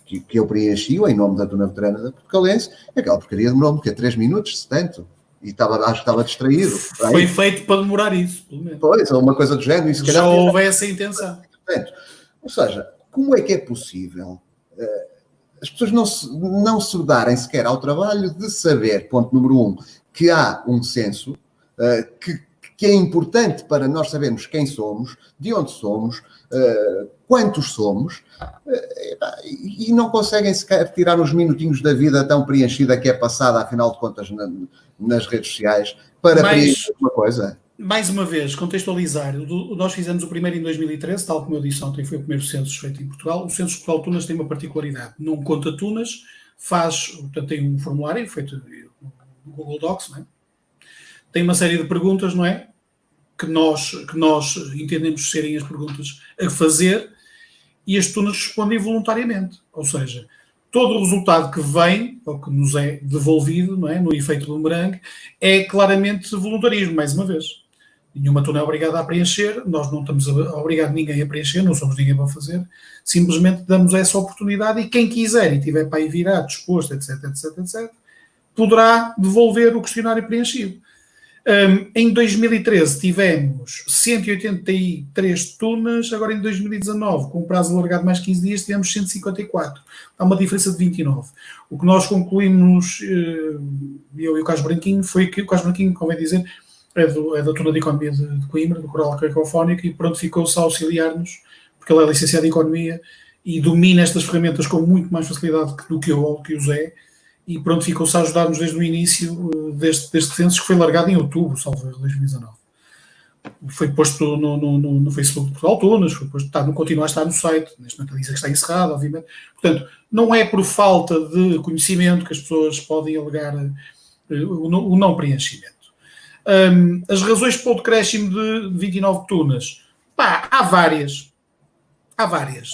que eu preenchi em nome da Tuna Veterana da Portucalense, aquela porcaria demorou-me 3 minutos, se tanto. E acho que estava distraído. Foi feito para demorar isso, pelo menos. Pois, uma coisa do género. E se calhar já houve essa intenção. Portanto, ou seja, como é que é possível as pessoas não se darem sequer ao trabalho de saber, ponto número 1, que há um censo que é importante para nós sabermos quem somos, de onde somos, quantos somos, e não conseguem sequer tirar uns minutinhos da vida tão preenchida que é passada, afinal de contas, nas redes sociais, para preencher uma coisa. Mais uma vez, contextualizar, nós fizemos o primeiro em 2013, tal como eu disse ontem, foi o primeiro censo feito em Portugal. O censo Portugal Tunas tem uma particularidade, não conta tunas, portanto tem um formulário feito no Google Docs, não é? Tem uma série de perguntas, não é? Que nós entendemos serem as perguntas a fazer, e as tunas respondem voluntariamente, ou seja, todo o resultado que vem, ou que nos é devolvido, não é? No efeito bumerangue, é claramente voluntarismo, mais uma vez. Nenhuma tuna é obrigada a preencher, nós não estamos a obrigar ninguém a preencher, não somos ninguém para fazer, simplesmente damos essa oportunidade e quem quiser e tiver para aí virado, disposto, etc, poderá devolver o questionário preenchido. Em 2013 tivemos 183 tunas, agora em 2019, com um prazo alargado de mais 15 dias, tivemos 154. Há uma diferença de 29. O que nós concluímos, eu e o Carlos Branquinho, foi que o Carlos Branquinho, convém dizer, é da Tuna de Economia de Coimbra, do Coral Cacofónico, e pronto, ficou-se a auxiliar-nos, porque ele é licenciado em Economia e domina estas ferramentas com muito mais facilidade do que eu ou que o Zé, e pronto, ficou-se a ajudar-nos desde o início deste censo, que foi largado em outubro, salvo erro, 2019. Foi posto no Facebook de Portugal Tunas, foi posto, continua a estar no site, neste momento diz que está encerrado, obviamente. Portanto, não é por falta de conhecimento que as pessoas podem alegar o não preenchimento. As razões para o decréscimo de 29 tunas, há várias,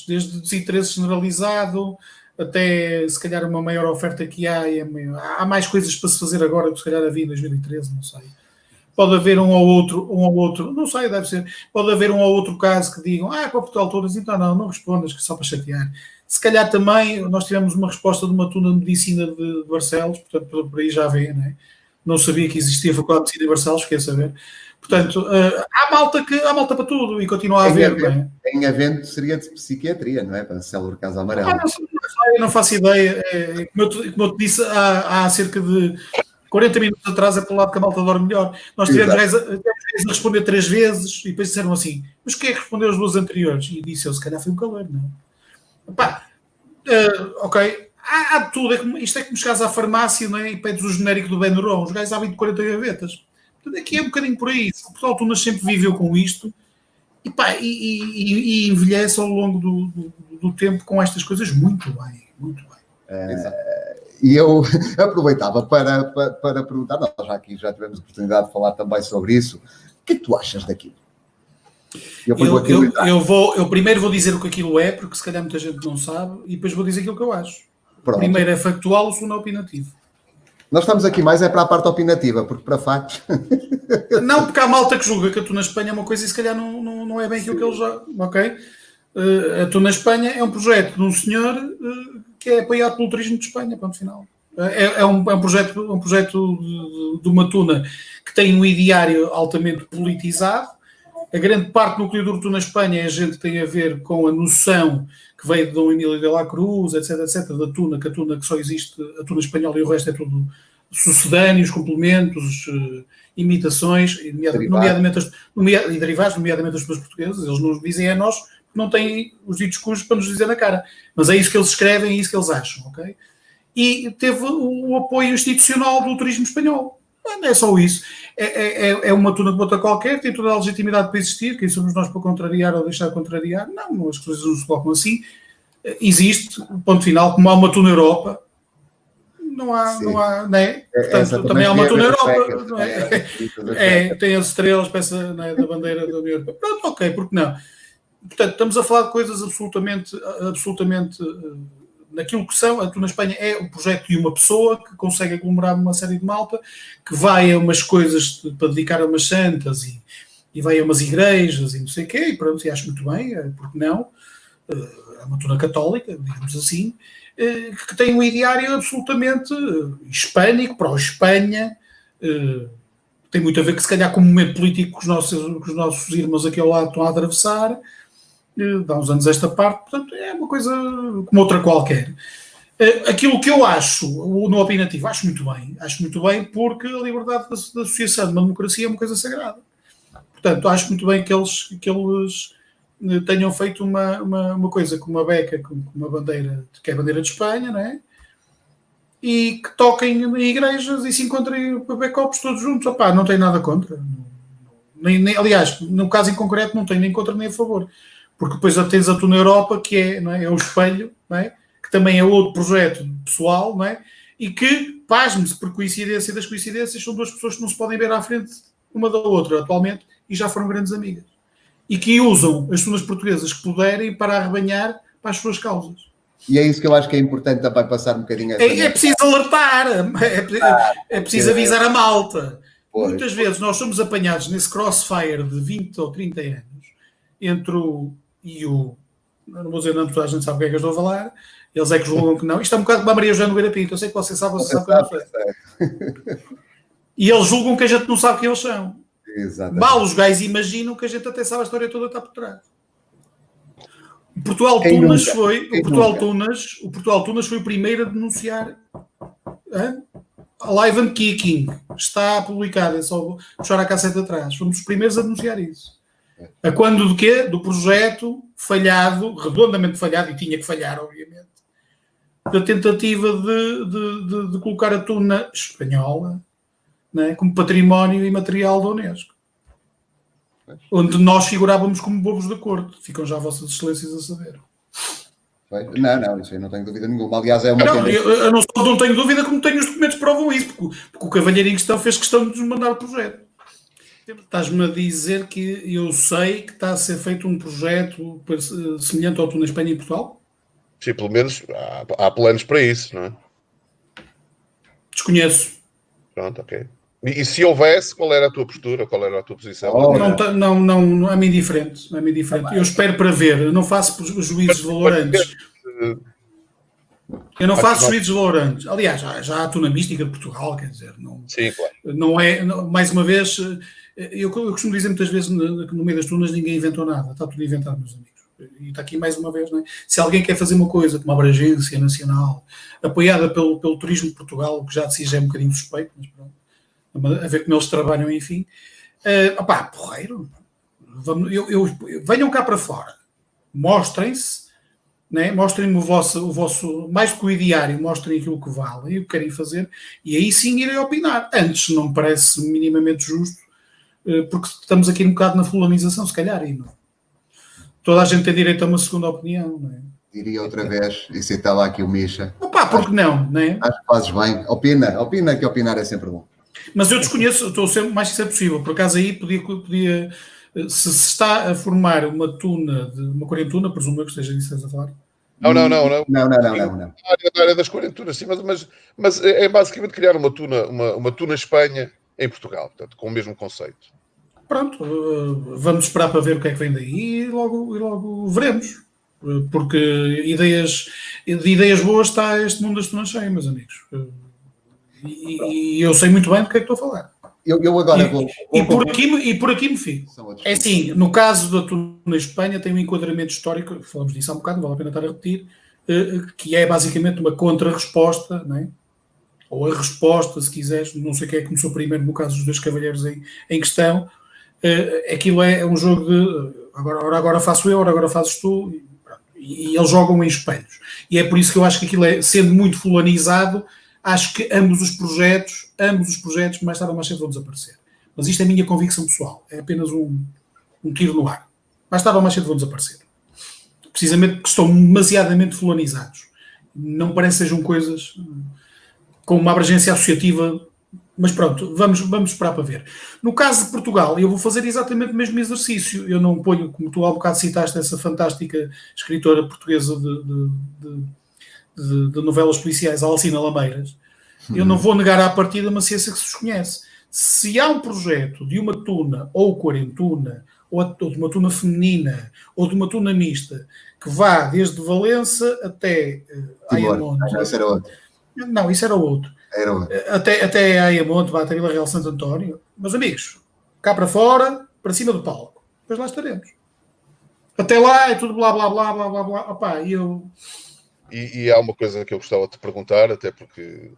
desde desinteresse generalizado até se calhar uma maior oferta que há mais coisas para se fazer agora do que se calhar havia em 2013, não sei. Pode haver um ou outro, não sei, deve ser, pode haver um ou outro caso que digam, para Portugal Tunas, então não respondas, que só para chatear. Se calhar também nós tivemos uma resposta de uma tuna de medicina de Barcelos, portanto por aí já vê, não é? Não sabia que existia a Faculdade de Medicina em Barcelos, quer saber. Portanto, há malta para tudo e continua a haver. Em evento seria de psiquiatria, não é? Para célebre caso amarelo. Não faço ideia. Como eu te disse, há cerca de 40 minutos atrás é pelo lado que a malta dorme melhor. Nós tivemos a responder 3 vezes e depois disseram assim, mas quem é que respondeu as 2 anteriores? E disse eu, se calhar foi um calor, não? Ok. Há tudo. Isto é como chegares à farmácia, não é? E pedes o genérico do Benuron. Os gajos há 20, 40 gavetas. Portanto, aqui é um bocadinho por aí. O Portugal Tunas sempre viveu com isto e envelhece ao longo do tempo com estas coisas muito bem. E eu aproveitava para perguntar, nós já tivemos a oportunidade de falar também sobre isso. O que tu achas daquilo? Eu primeiro vou dizer o que aquilo é, porque se calhar muita gente não sabe, e depois vou dizer aquilo que eu acho. Pronto. Primeiro é factual, o segundo é opinativo. Nós estamos aqui mais para a parte opinativa, porque para factos... Não, porque há malta que julga que a Tuna Espanha é uma coisa e se calhar não é bem aquilo que eles já... Ok? A Tuna Espanha é um projeto de um senhor que é apoiado pelo turismo de Espanha, ponto final. É um projeto de uma tuna que tem um ideário altamente politizado. A grande parte do núcleo do Tuna Espanha é a gente que tem a ver com a noção que veio de Dom Emílio de la Cruz, etc, da tuna, que a tuna que só existe, a tuna espanhola, e o resto é tudo sucedâneos, complementos, imitações, nomeadamente as tunas portuguesas. Eles nos dizem a nós que não têm os ditos cujos para nos dizer na cara. Mas é isso que eles escrevem e é isso que eles acham, ok? E teve o apoio institucional do turismo espanhol. Não é só isso. É uma tuna de bota qualquer, tem toda a legitimidade para existir. Quem somos nós para contrariar ou deixar de contrariar? Não, as coisas não se colocam assim. Existe, ponto final, como há uma tuna Europa, não há, né? Portanto, também há uma tuna Europa, não é? Tem as estrelas, peça, né, da bandeira da União Europeia. Pronto, ok, porque não? Portanto, estamos a falar de coisas absolutamente naquilo que são. A Tuna Espanha é um projeto de uma pessoa que consegue aglomerar uma série de malta, que vai a umas coisas para dedicar a umas santas e vai a umas igrejas e não sei o quê, e pronto, e acho muito bem, porque não? É uma tuna católica, digamos assim, que tem um ideário absolutamente hispânico, pró-Espanha, tem muito a ver que se calhar com o momento político que os nossos irmãos aqui ao lado estão a atravessar, dá uns anos esta parte, portanto, é uma coisa como outra qualquer. Aquilo que eu acho, no opinativo, acho muito bem porque a liberdade de associação de uma democracia é uma coisa sagrada. Portanto, acho muito bem que eles tenham feito uma coisa com uma beca, com uma bandeira, que é a bandeira de Espanha, não é? E que toquem em igrejas e se encontrem backups todos juntos. Opá, não tenho nada contra. Aliás, no caso em concreto, não tenho nem contra nem a favor. Porque depois tens a Tuna Europa, que não é o espelho, não é? Que também é outro projeto pessoal, não é? E que, pasme-se por coincidência das coincidências, são duas pessoas que não se podem ver à frente uma da outra atualmente e já foram grandes amigas. E que usam as tunas portuguesas que puderem para arrebanhar para as suas causas. E é isso que eu acho que é importante também passar um bocadinho essa é preciso alertar, é preciso avisar a malta. Pois. Muitas vezes nós somos apanhados nesse crossfire de 20 ou 30 anos entre o e o... Não vou dizer não, porque a gente sabe o que é que eu estou a falar. Eles é que julgam que não. Isto é um bocado como a Maria Joana Nogueira Pinto. Eu sei que você sabe que eu não sei. E eles julgam que a gente não sabe quem eles são. Exatamente. Mal os gajos imaginam que a gente até sabe a história toda está por trás. O Portugal Tunas foi o primeiro a denunciar a Live and Kicking. Está publicado, é só puxar a cassete atrás. Fomos os primeiros a denunciar isso. A quando do quê? Do projeto falhado, redondamente falhado, e tinha que falhar, obviamente, da tentativa de colocar a tuna espanhola, né, como património imaterial da Unesco. Onde nós figurávamos como bobos da corte. Ficam já vossas excelências a saber. Não, isso aí não tenho dúvida nenhuma. Aliás, é uma eu não tenho dúvida, como tenho os documentos que provam isso, porque o cavalheiro em questão fez questão de nos mandar o projeto. Estás-me a dizer que eu sei que está a ser feito um projeto semelhante ao Tuna Espanha e Portugal? Sim, pelo menos há planos para isso, não é? Desconheço. Pronto, ok. E se houvesse, qual era a tua postura? Qual era a tua posição? Não, é-me indiferente. Eu espero para ver. Eu não faço juízos de valor antes. Eu não faço juízos de valor antes. Aliás, já há tuna mística de Portugal, quer dizer. Sim, claro. Não é, mais uma vez, eu costumo dizer muitas vezes que no meio das tunas ninguém inventou nada. Está tudo inventado, meus amigos. E está aqui mais uma vez, não é? Se alguém quer fazer uma coisa com uma abrangência nacional, apoiada pelo turismo de Portugal, que já de si já é um bocadinho suspeito, mas pronto, a ver como eles trabalham, enfim. Porreiro. Venham cá para fora. Mostrem-se, né? Mostrem-me o vosso, mais do que o ideário, mostrem aquilo que valem e o que querem fazer, e aí sim irei opinar. Antes não me parece minimamente justo, porque estamos aqui um bocado na fulanização, se calhar, e não. Toda a gente tem direito a uma segunda opinião, não é? Diria outra vez, e citava aqui o Misha. Porque não, não é? Acho que fazes bem. Opina, que opinar é sempre bom. Mas eu desconheço, estou sempre mais que ser possível. Por acaso aí podia se está a formar uma quarentuna, presumo eu que esteja disso a falar. Não. Na área das quarentunas, sim, mas é basicamente criar uma tuna Espanha em Portugal, portanto, com o mesmo conceito. Pronto, vamos esperar para ver o que é que vem daí e logo veremos. Porque de ideias boas está este mundo das tunas cheio, meus amigos. E eu sei muito bem do que é que estou a falar. Eu agora vou... E por aqui me fico. É assim, no caso da tuna Espanha tem um enquadramento histórico, falamos disso há um bocado, não vale a pena estar a repetir, que é basicamente uma contra-resposta, não é? Ou a resposta, se quiseres, não sei quem é que começou primeiro, no caso dos dois cavalheiros em questão. Aquilo é um jogo de agora faço eu, agora fazes tu, e eles jogam em espelhos. E é por isso que eu acho que aquilo sendo muito fulanizado, acho que ambos os projetos, mais tarde ou mais cedo vão desaparecer. Mas isto é a minha convicção pessoal, é apenas um tiro no ar. Mais tarde ou mais cedo vão desaparecer. Precisamente porque estão demasiadamente fulanizados. Não parece que sejam coisas com uma abrangência associativa. Mas pronto, vamos esperar para ver. No caso de Portugal, eu vou fazer exatamente o mesmo exercício. Eu não ponho, como tu há um bocado citaste, essa fantástica escritora portuguesa de novelas policiais, Alcina Lameiras. Eu não vou negar à partida uma ciência que se desconhece. Se há um projeto de uma tuna ou quarentuna, ou de uma tuna feminina, ou de uma tuna mista, que vá desde Valença até Ayamonte... Isso era outro. Não, isso era outro. Até Ayamonte, até Vila Real Santo António. Meus amigos, cá para fora, para cima do palco. Depois lá estaremos. Até lá é tudo blá blá blá blá blá blá. Opá, E há uma coisa que eu gostava de te perguntar, até porque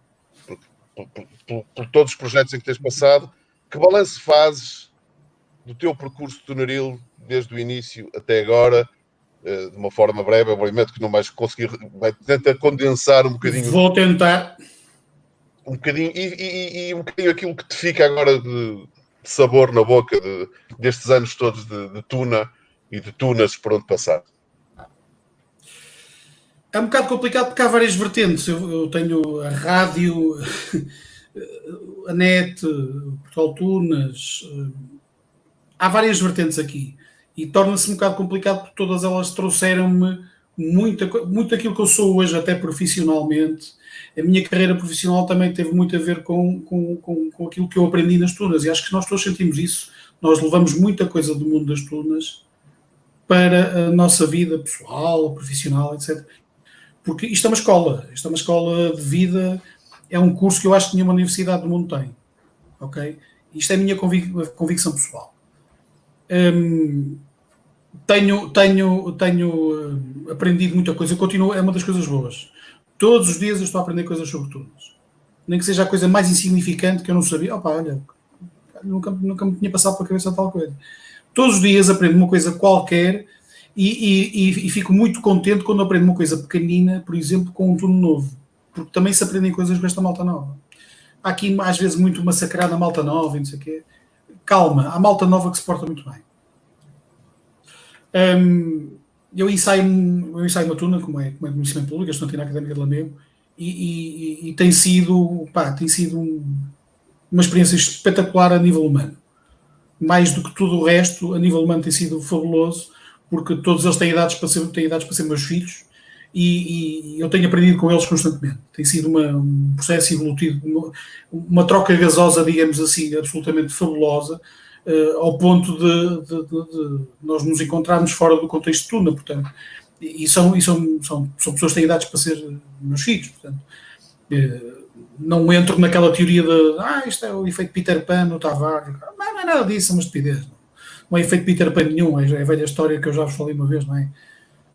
por todos os projetos em que tens passado, que balanço fazes do teu percurso tunaril desde o início até agora, de uma forma breve? Obviamente que não vais conseguir, tenta condensar um bocadinho. Vou tentar. Um bocadinho, e um bocadinho aquilo que te fica agora de sabor na boca destes anos todos de tuna e de tunas por onde passar. É um bocado complicado porque há várias vertentes. Eu tenho a rádio, a net, Portugal Tunas. Há várias vertentes aqui. E torna-se um bocado complicado porque todas elas trouxeram-me muito aquilo que eu sou hoje, até profissionalmente. A minha carreira profissional também teve muito a ver com aquilo que eu aprendi nas tunas. E acho que nós todos sentimos isso. Nós levamos muita coisa do mundo das tunas para a nossa vida pessoal, profissional, etc. Porque isto é uma escola de vida, é um curso que eu acho que nenhuma universidade do mundo tem, ok? Isto é a minha convicção pessoal. Tenho aprendido muita coisa, é uma das coisas boas. Todos os dias eu estou a aprender coisas sobre tunas. Nem que seja a coisa mais insignificante que eu não sabia. Opa, olha, nunca me tinha passado pela cabeça tal coisa. Todos os dias aprendo uma coisa qualquer e fico muito contente quando aprendo uma coisa pequenina, por exemplo, com um tuno novo. Porque também se aprendem coisas com esta malta nova. Há aqui, às vezes, muito massacrada a malta nova e não sei o quê. Calma, há malta nova que se porta muito bem. Eu ensaio uma tuna, como é conhecimento público, estou na Académica de Lamego, e tem sido uma experiência espetacular a nível humano. Mais do que tudo o resto, a nível humano tem sido fabuloso, porque todos eles têm idades para ser meus filhos, e eu tenho aprendido com eles constantemente. Tem sido um processo evolutivo, uma troca gasosa, digamos assim, absolutamente fabulosa, ao ponto de nós nos encontrarmos fora do contexto de tuna, portanto, e são pessoas que têm idades para ser meus filhos, portanto, não entro naquela teoria de isto é o efeito Peter Pan no Tavares, não é nada disso, é uma estupidez, não é efeito Peter Pan nenhum, é a velha história que eu já vos falei uma vez, não é?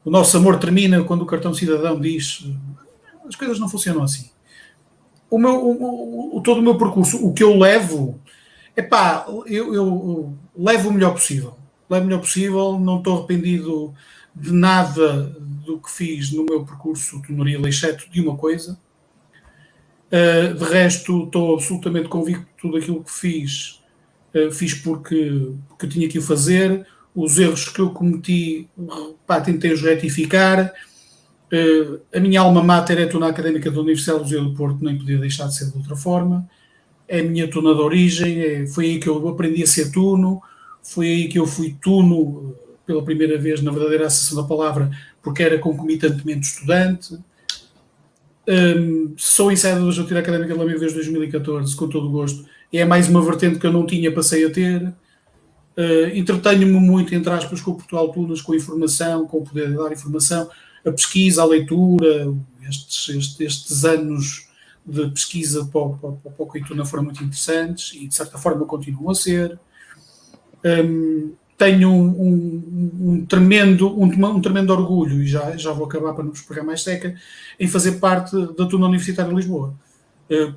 O nosso amor termina quando o cartão cidadão diz, as coisas não funcionam assim. Todo o meu percurso, o que eu levo, eu levo o melhor possível. Não estou arrependido de nada do que fiz no meu percurso tunaril, exceto de uma coisa. De resto, estou absolutamente convicto de tudo aquilo que fiz porque tinha que o fazer. Os erros que eu cometi, tentei-os retificar. A minha alma mater é a Tuna Académica da Universidade de Lisboa do Porto, nem podia deixar de ser de outra forma. É a minha tuna de origem, foi aí que eu aprendi a ser tuno, foi aí que eu fui tuno pela primeira vez, na verdadeira acessão da palavra, porque era concomitantemente estudante. Sou insider da Junta Académica de Lamego desde 2014, com todo o gosto. É mais uma vertente que eu não tinha, passei a ter. Entretenho-me muito, entre aspas, com o Portugal Tunas, com a informação, com o poder de dar informação, a pesquisa, a leitura, estes anos de pesquisa para o Coituna foram muito interessantes e de certa forma continuam a ser. Tenho um tremendo orgulho, e já vou acabar para não vos pegar mais seca, em fazer parte da Tuna Universitária de Lisboa,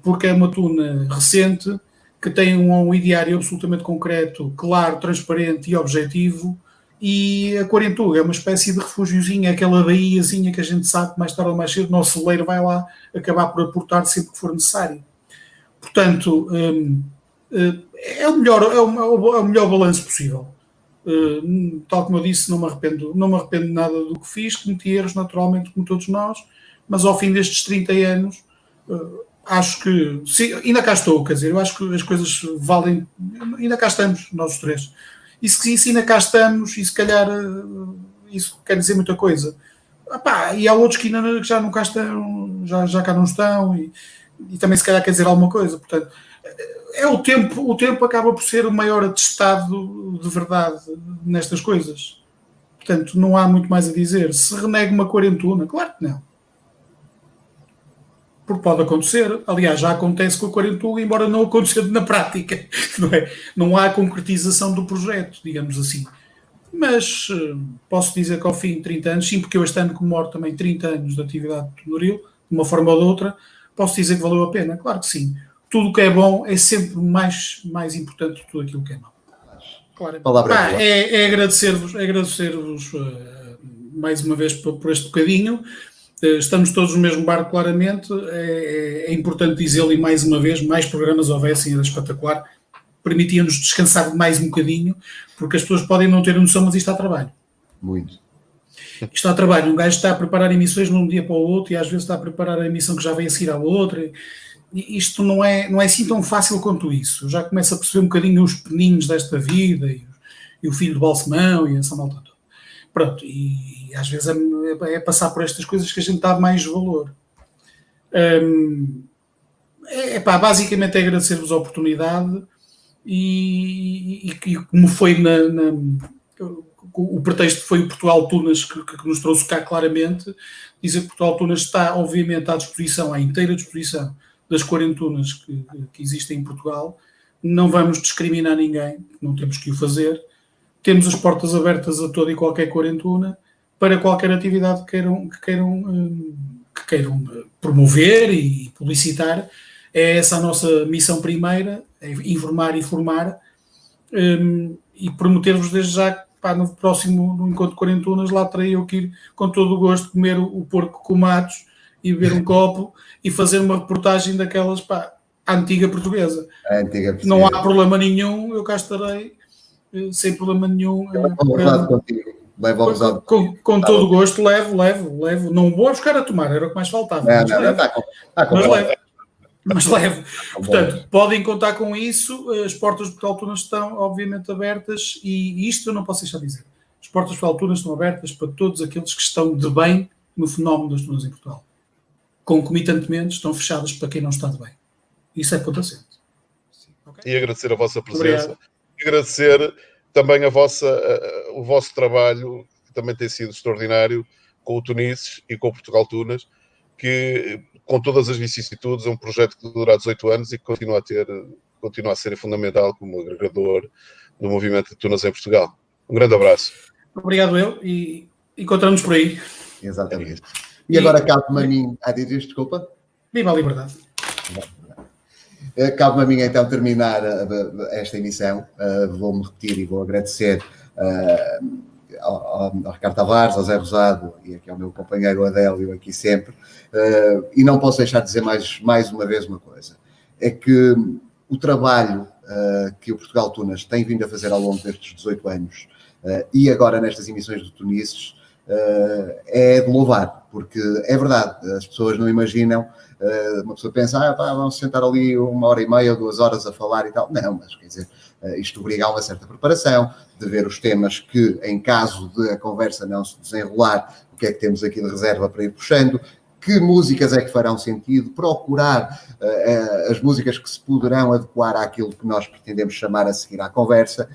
porque é uma tuna recente que tem um ideário absolutamente concreto, claro, transparente e objetivo, e a Quarentuga é uma espécie de refúgiozinho, aquela baíazinha que a gente sabe que mais tarde ou mais cedo o nosso celeiro vai lá acabar por aportar sempre que for necessário. Portanto, é o melhor balanço possível. Tal como eu disse, não me arrependo de nada do que fiz, cometi erros naturalmente como todos nós, mas ao fim destes 30 anos acho que ainda cá estou, quer dizer, eu acho que as coisas valem, ainda cá estamos nós os três, e se ainda cá estamos, e se calhar isso quer dizer muita coisa. E há outros que já não cá estão, já cá não estão, e também se calhar quer dizer alguma coisa. Portanto, o tempo acaba por ser o maior atestado de verdade nestas coisas. Portanto, não há muito mais a dizer. Se renega uma quarentena, claro que não. Porque pode acontecer. Aliás, já acontece com a quarentena, embora não aconteça na prática. Não há concretização do projeto, digamos assim. mas posso dizer que ao fim de 30 anos, sim, porque eu este ano comemoro também 30 anos de atividade de tunaril, de uma forma ou de outra, posso dizer que valeu a pena, claro que sim. Tudo o que é bom é sempre mais importante do que tudo aquilo que é mau. Claro. É agradecer-vos mais uma vez por este bocadinho. Estamos todos no mesmo barco, claramente. É importante dizê-lo, e mais uma vez, mais programas houvessem, era espetacular. Permitia-nos descansar mais um bocadinho, porque as pessoas podem não ter noção, mas isto dá trabalho. Muito. Isto dá trabalho. Um gajo está a preparar emissões de um dia para o outro e às vezes está a preparar a emissão que já vem a seguir à outra. E isto não é assim tão fácil quanto isso. Eu já começo a perceber um bocadinho os peninhos desta vida e o filho do Balsemão e essa malta toda. Pronto, e às vezes é passar por estas coisas que a gente dá mais valor. Basicamente é agradecer-vos a oportunidade e como foi o pretexto foi o Portugal Tunas que nos trouxe cá claramente, dizer que Portugal Tunas está obviamente à disposição, à inteira disposição das quarentunas que existem em Portugal. Não vamos discriminar ninguém, não temos que o fazer. Temos as portas abertas a toda e qualquer quarentuna para qualquer atividade que queiram promover e publicitar. É essa a nossa missão primeira, é informar e formar, e prometer-vos desde já no encontro de quarentunas, lá terei eu que ir com todo o gosto comer o porco com matos e beber um copo e fazer uma reportagem daquelas antiga portuguesa. Não há problema nenhum, eu cá estarei sem problema nenhum. Com todo o gosto, levo. Não vou buscar a tomar, era o que mais faltava. Mas levo. Portanto, podem contar com isso. As portas de Portugal Tunas estão, obviamente, abertas e isto eu não posso deixar de dizer. As portas de Portugal Tunas estão abertas para todos aqueles que estão de bem no fenómeno das tunas em Portugal. Concomitantemente, estão fechadas para quem não está de bem. Isso é ponto assente. Okay? E agradecer a vossa presença. Obrigado. E agradecer também o vosso trabalho, que também tem sido extraordinário, com o Tunices e com o Portugal Tunas, que, com todas as vicissitudes, é um projeto que dura 18 anos e que continua a ser fundamental como agregador do movimento de tunas em Portugal. Um grande abraço. Obrigado e encontramos por aí. Exatamente. E agora cabe-me a mim... desculpa. Viva a liberdade. Cabe-me a mim então terminar esta emissão. Vou-me repetir e vou agradecer ao Ricardo Tavares, ao Zé Rosado e aqui ao meu companheiro Adélio aqui sempre. E não posso deixar de dizer mais uma vez uma coisa. É que o trabalho que o Portugal Tunas tem vindo a fazer ao longo destes 18 anos e agora nestas emissões do Tunices é de louvar, porque é verdade, as pessoas não imaginam, uma pessoa pensa, vamos sentar ali 1h30 ou 2 horas a falar e tal. Não, mas quer dizer, isto obriga a uma certa preparação, de ver os temas que, em caso de a conversa não se desenrolar, o que é que temos aqui de reserva para ir puxando, que músicas é que farão sentido, procurar as músicas que se poderão adequar àquilo que nós pretendemos chamar a seguir à conversa,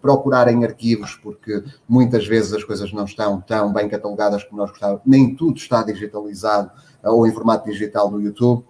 procurar em arquivos, porque muitas vezes as coisas não estão tão bem catalogadas como nós gostávamos, nem tudo está digitalizado ou em formato digital no YouTube,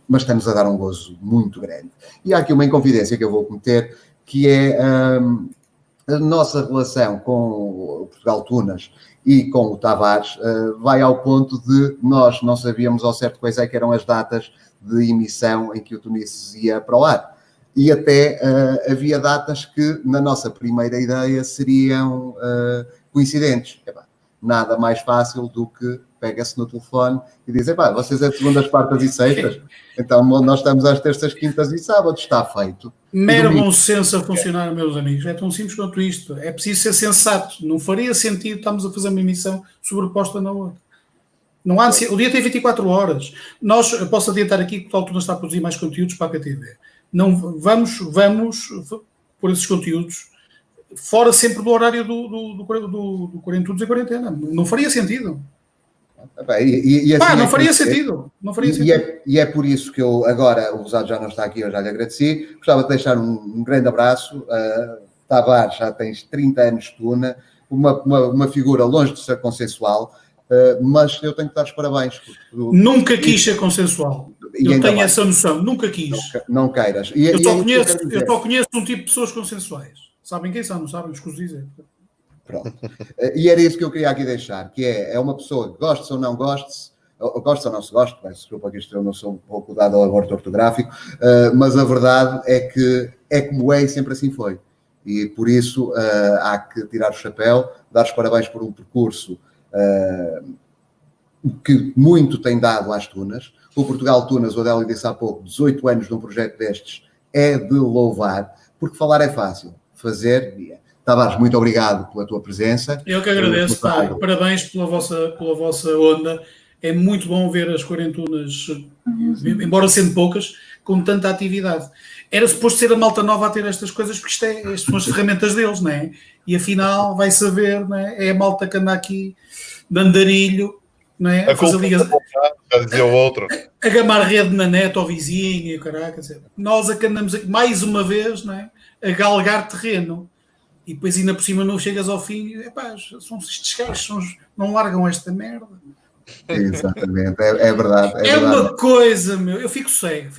mas estamos a dar um gozo muito grande. E há aqui uma inconfidência que eu vou cometer, que é a nossa relação com o Portugal Tunas e com o Tavares vai ao ponto de nós não sabíamos ao certo quais é que eram as datas de emissão em que o Tunices ia para o ar. E até havia datas que, na nossa primeira ideia, seriam coincidentes. Nada mais fácil do que pega-se no telefone e diz, vocês é de segundas, quartas e sextas, então nós estamos às terças, quintas e sábados, está feito. Mero bom senso a funcionar, meus amigos, é tão simples quanto isto, é preciso ser sensato, não faria sentido estarmos a fazer uma emissão sobreposta na outra. Não há, o dia tem 24 horas, eu posso adiantar aqui que o Portugal está a produzir mais conteúdos para a PTV, não, vamos por esses conteúdos, fora sempre do horário do Quarentudos em Quarentena, não faria sentido. Assim não faria sentido. E é por isso que eu agora, o Rosado já não está aqui, eu já lhe agradeci. Gostava de deixar um grande abraço. Tavares, já tens 30 anos de tuna, uma figura longe de ser consensual, mas eu tenho que dar os parabéns. Nunca quis ser consensual. Eu tenho essa noção, nunca quis. Não queiras. Eu só conheço um tipo de pessoas consensuais. Sabem quem são, não sabem? Escuso dizer. Pronto. E era isso que eu queria aqui deixar, que é uma pessoa que goste ou não goste, gosta ou não se gosta, desculpa que eu não sou um pouco dado ao aborto ortográfico, mas a verdade é que é como é e sempre assim foi. E por isso há que tirar o chapéu, dar os parabéns por um percurso que muito tem dado às Tunas. O Portugal Tunas, o Adélio disse há pouco, 18 anos de um projeto destes é de louvar, porque falar é fácil, fazer... Tavares, muito obrigado pela tua presença. Eu que agradeço, pá, parabéns pela vossa onda. É muito bom ver as quarentunas, embora sendo poucas, com tanta atividade. Era suposto ser a malta nova a ter estas coisas, porque estas são as ferramentas deles, não é? E afinal vai saber, não é? É a malta que anda aqui de andarilho, não é? A fazer já dizia o outro. A gamar rede na net ao vizinho e o caraca. Nós a que andamos aqui, mais uma vez, não é? A galgar terreno. E depois ainda por cima não chegas ao fim e são estes gajos, não largam esta merda. Exatamente, é verdade. É verdade. Uma coisa, meu, eu fico cego.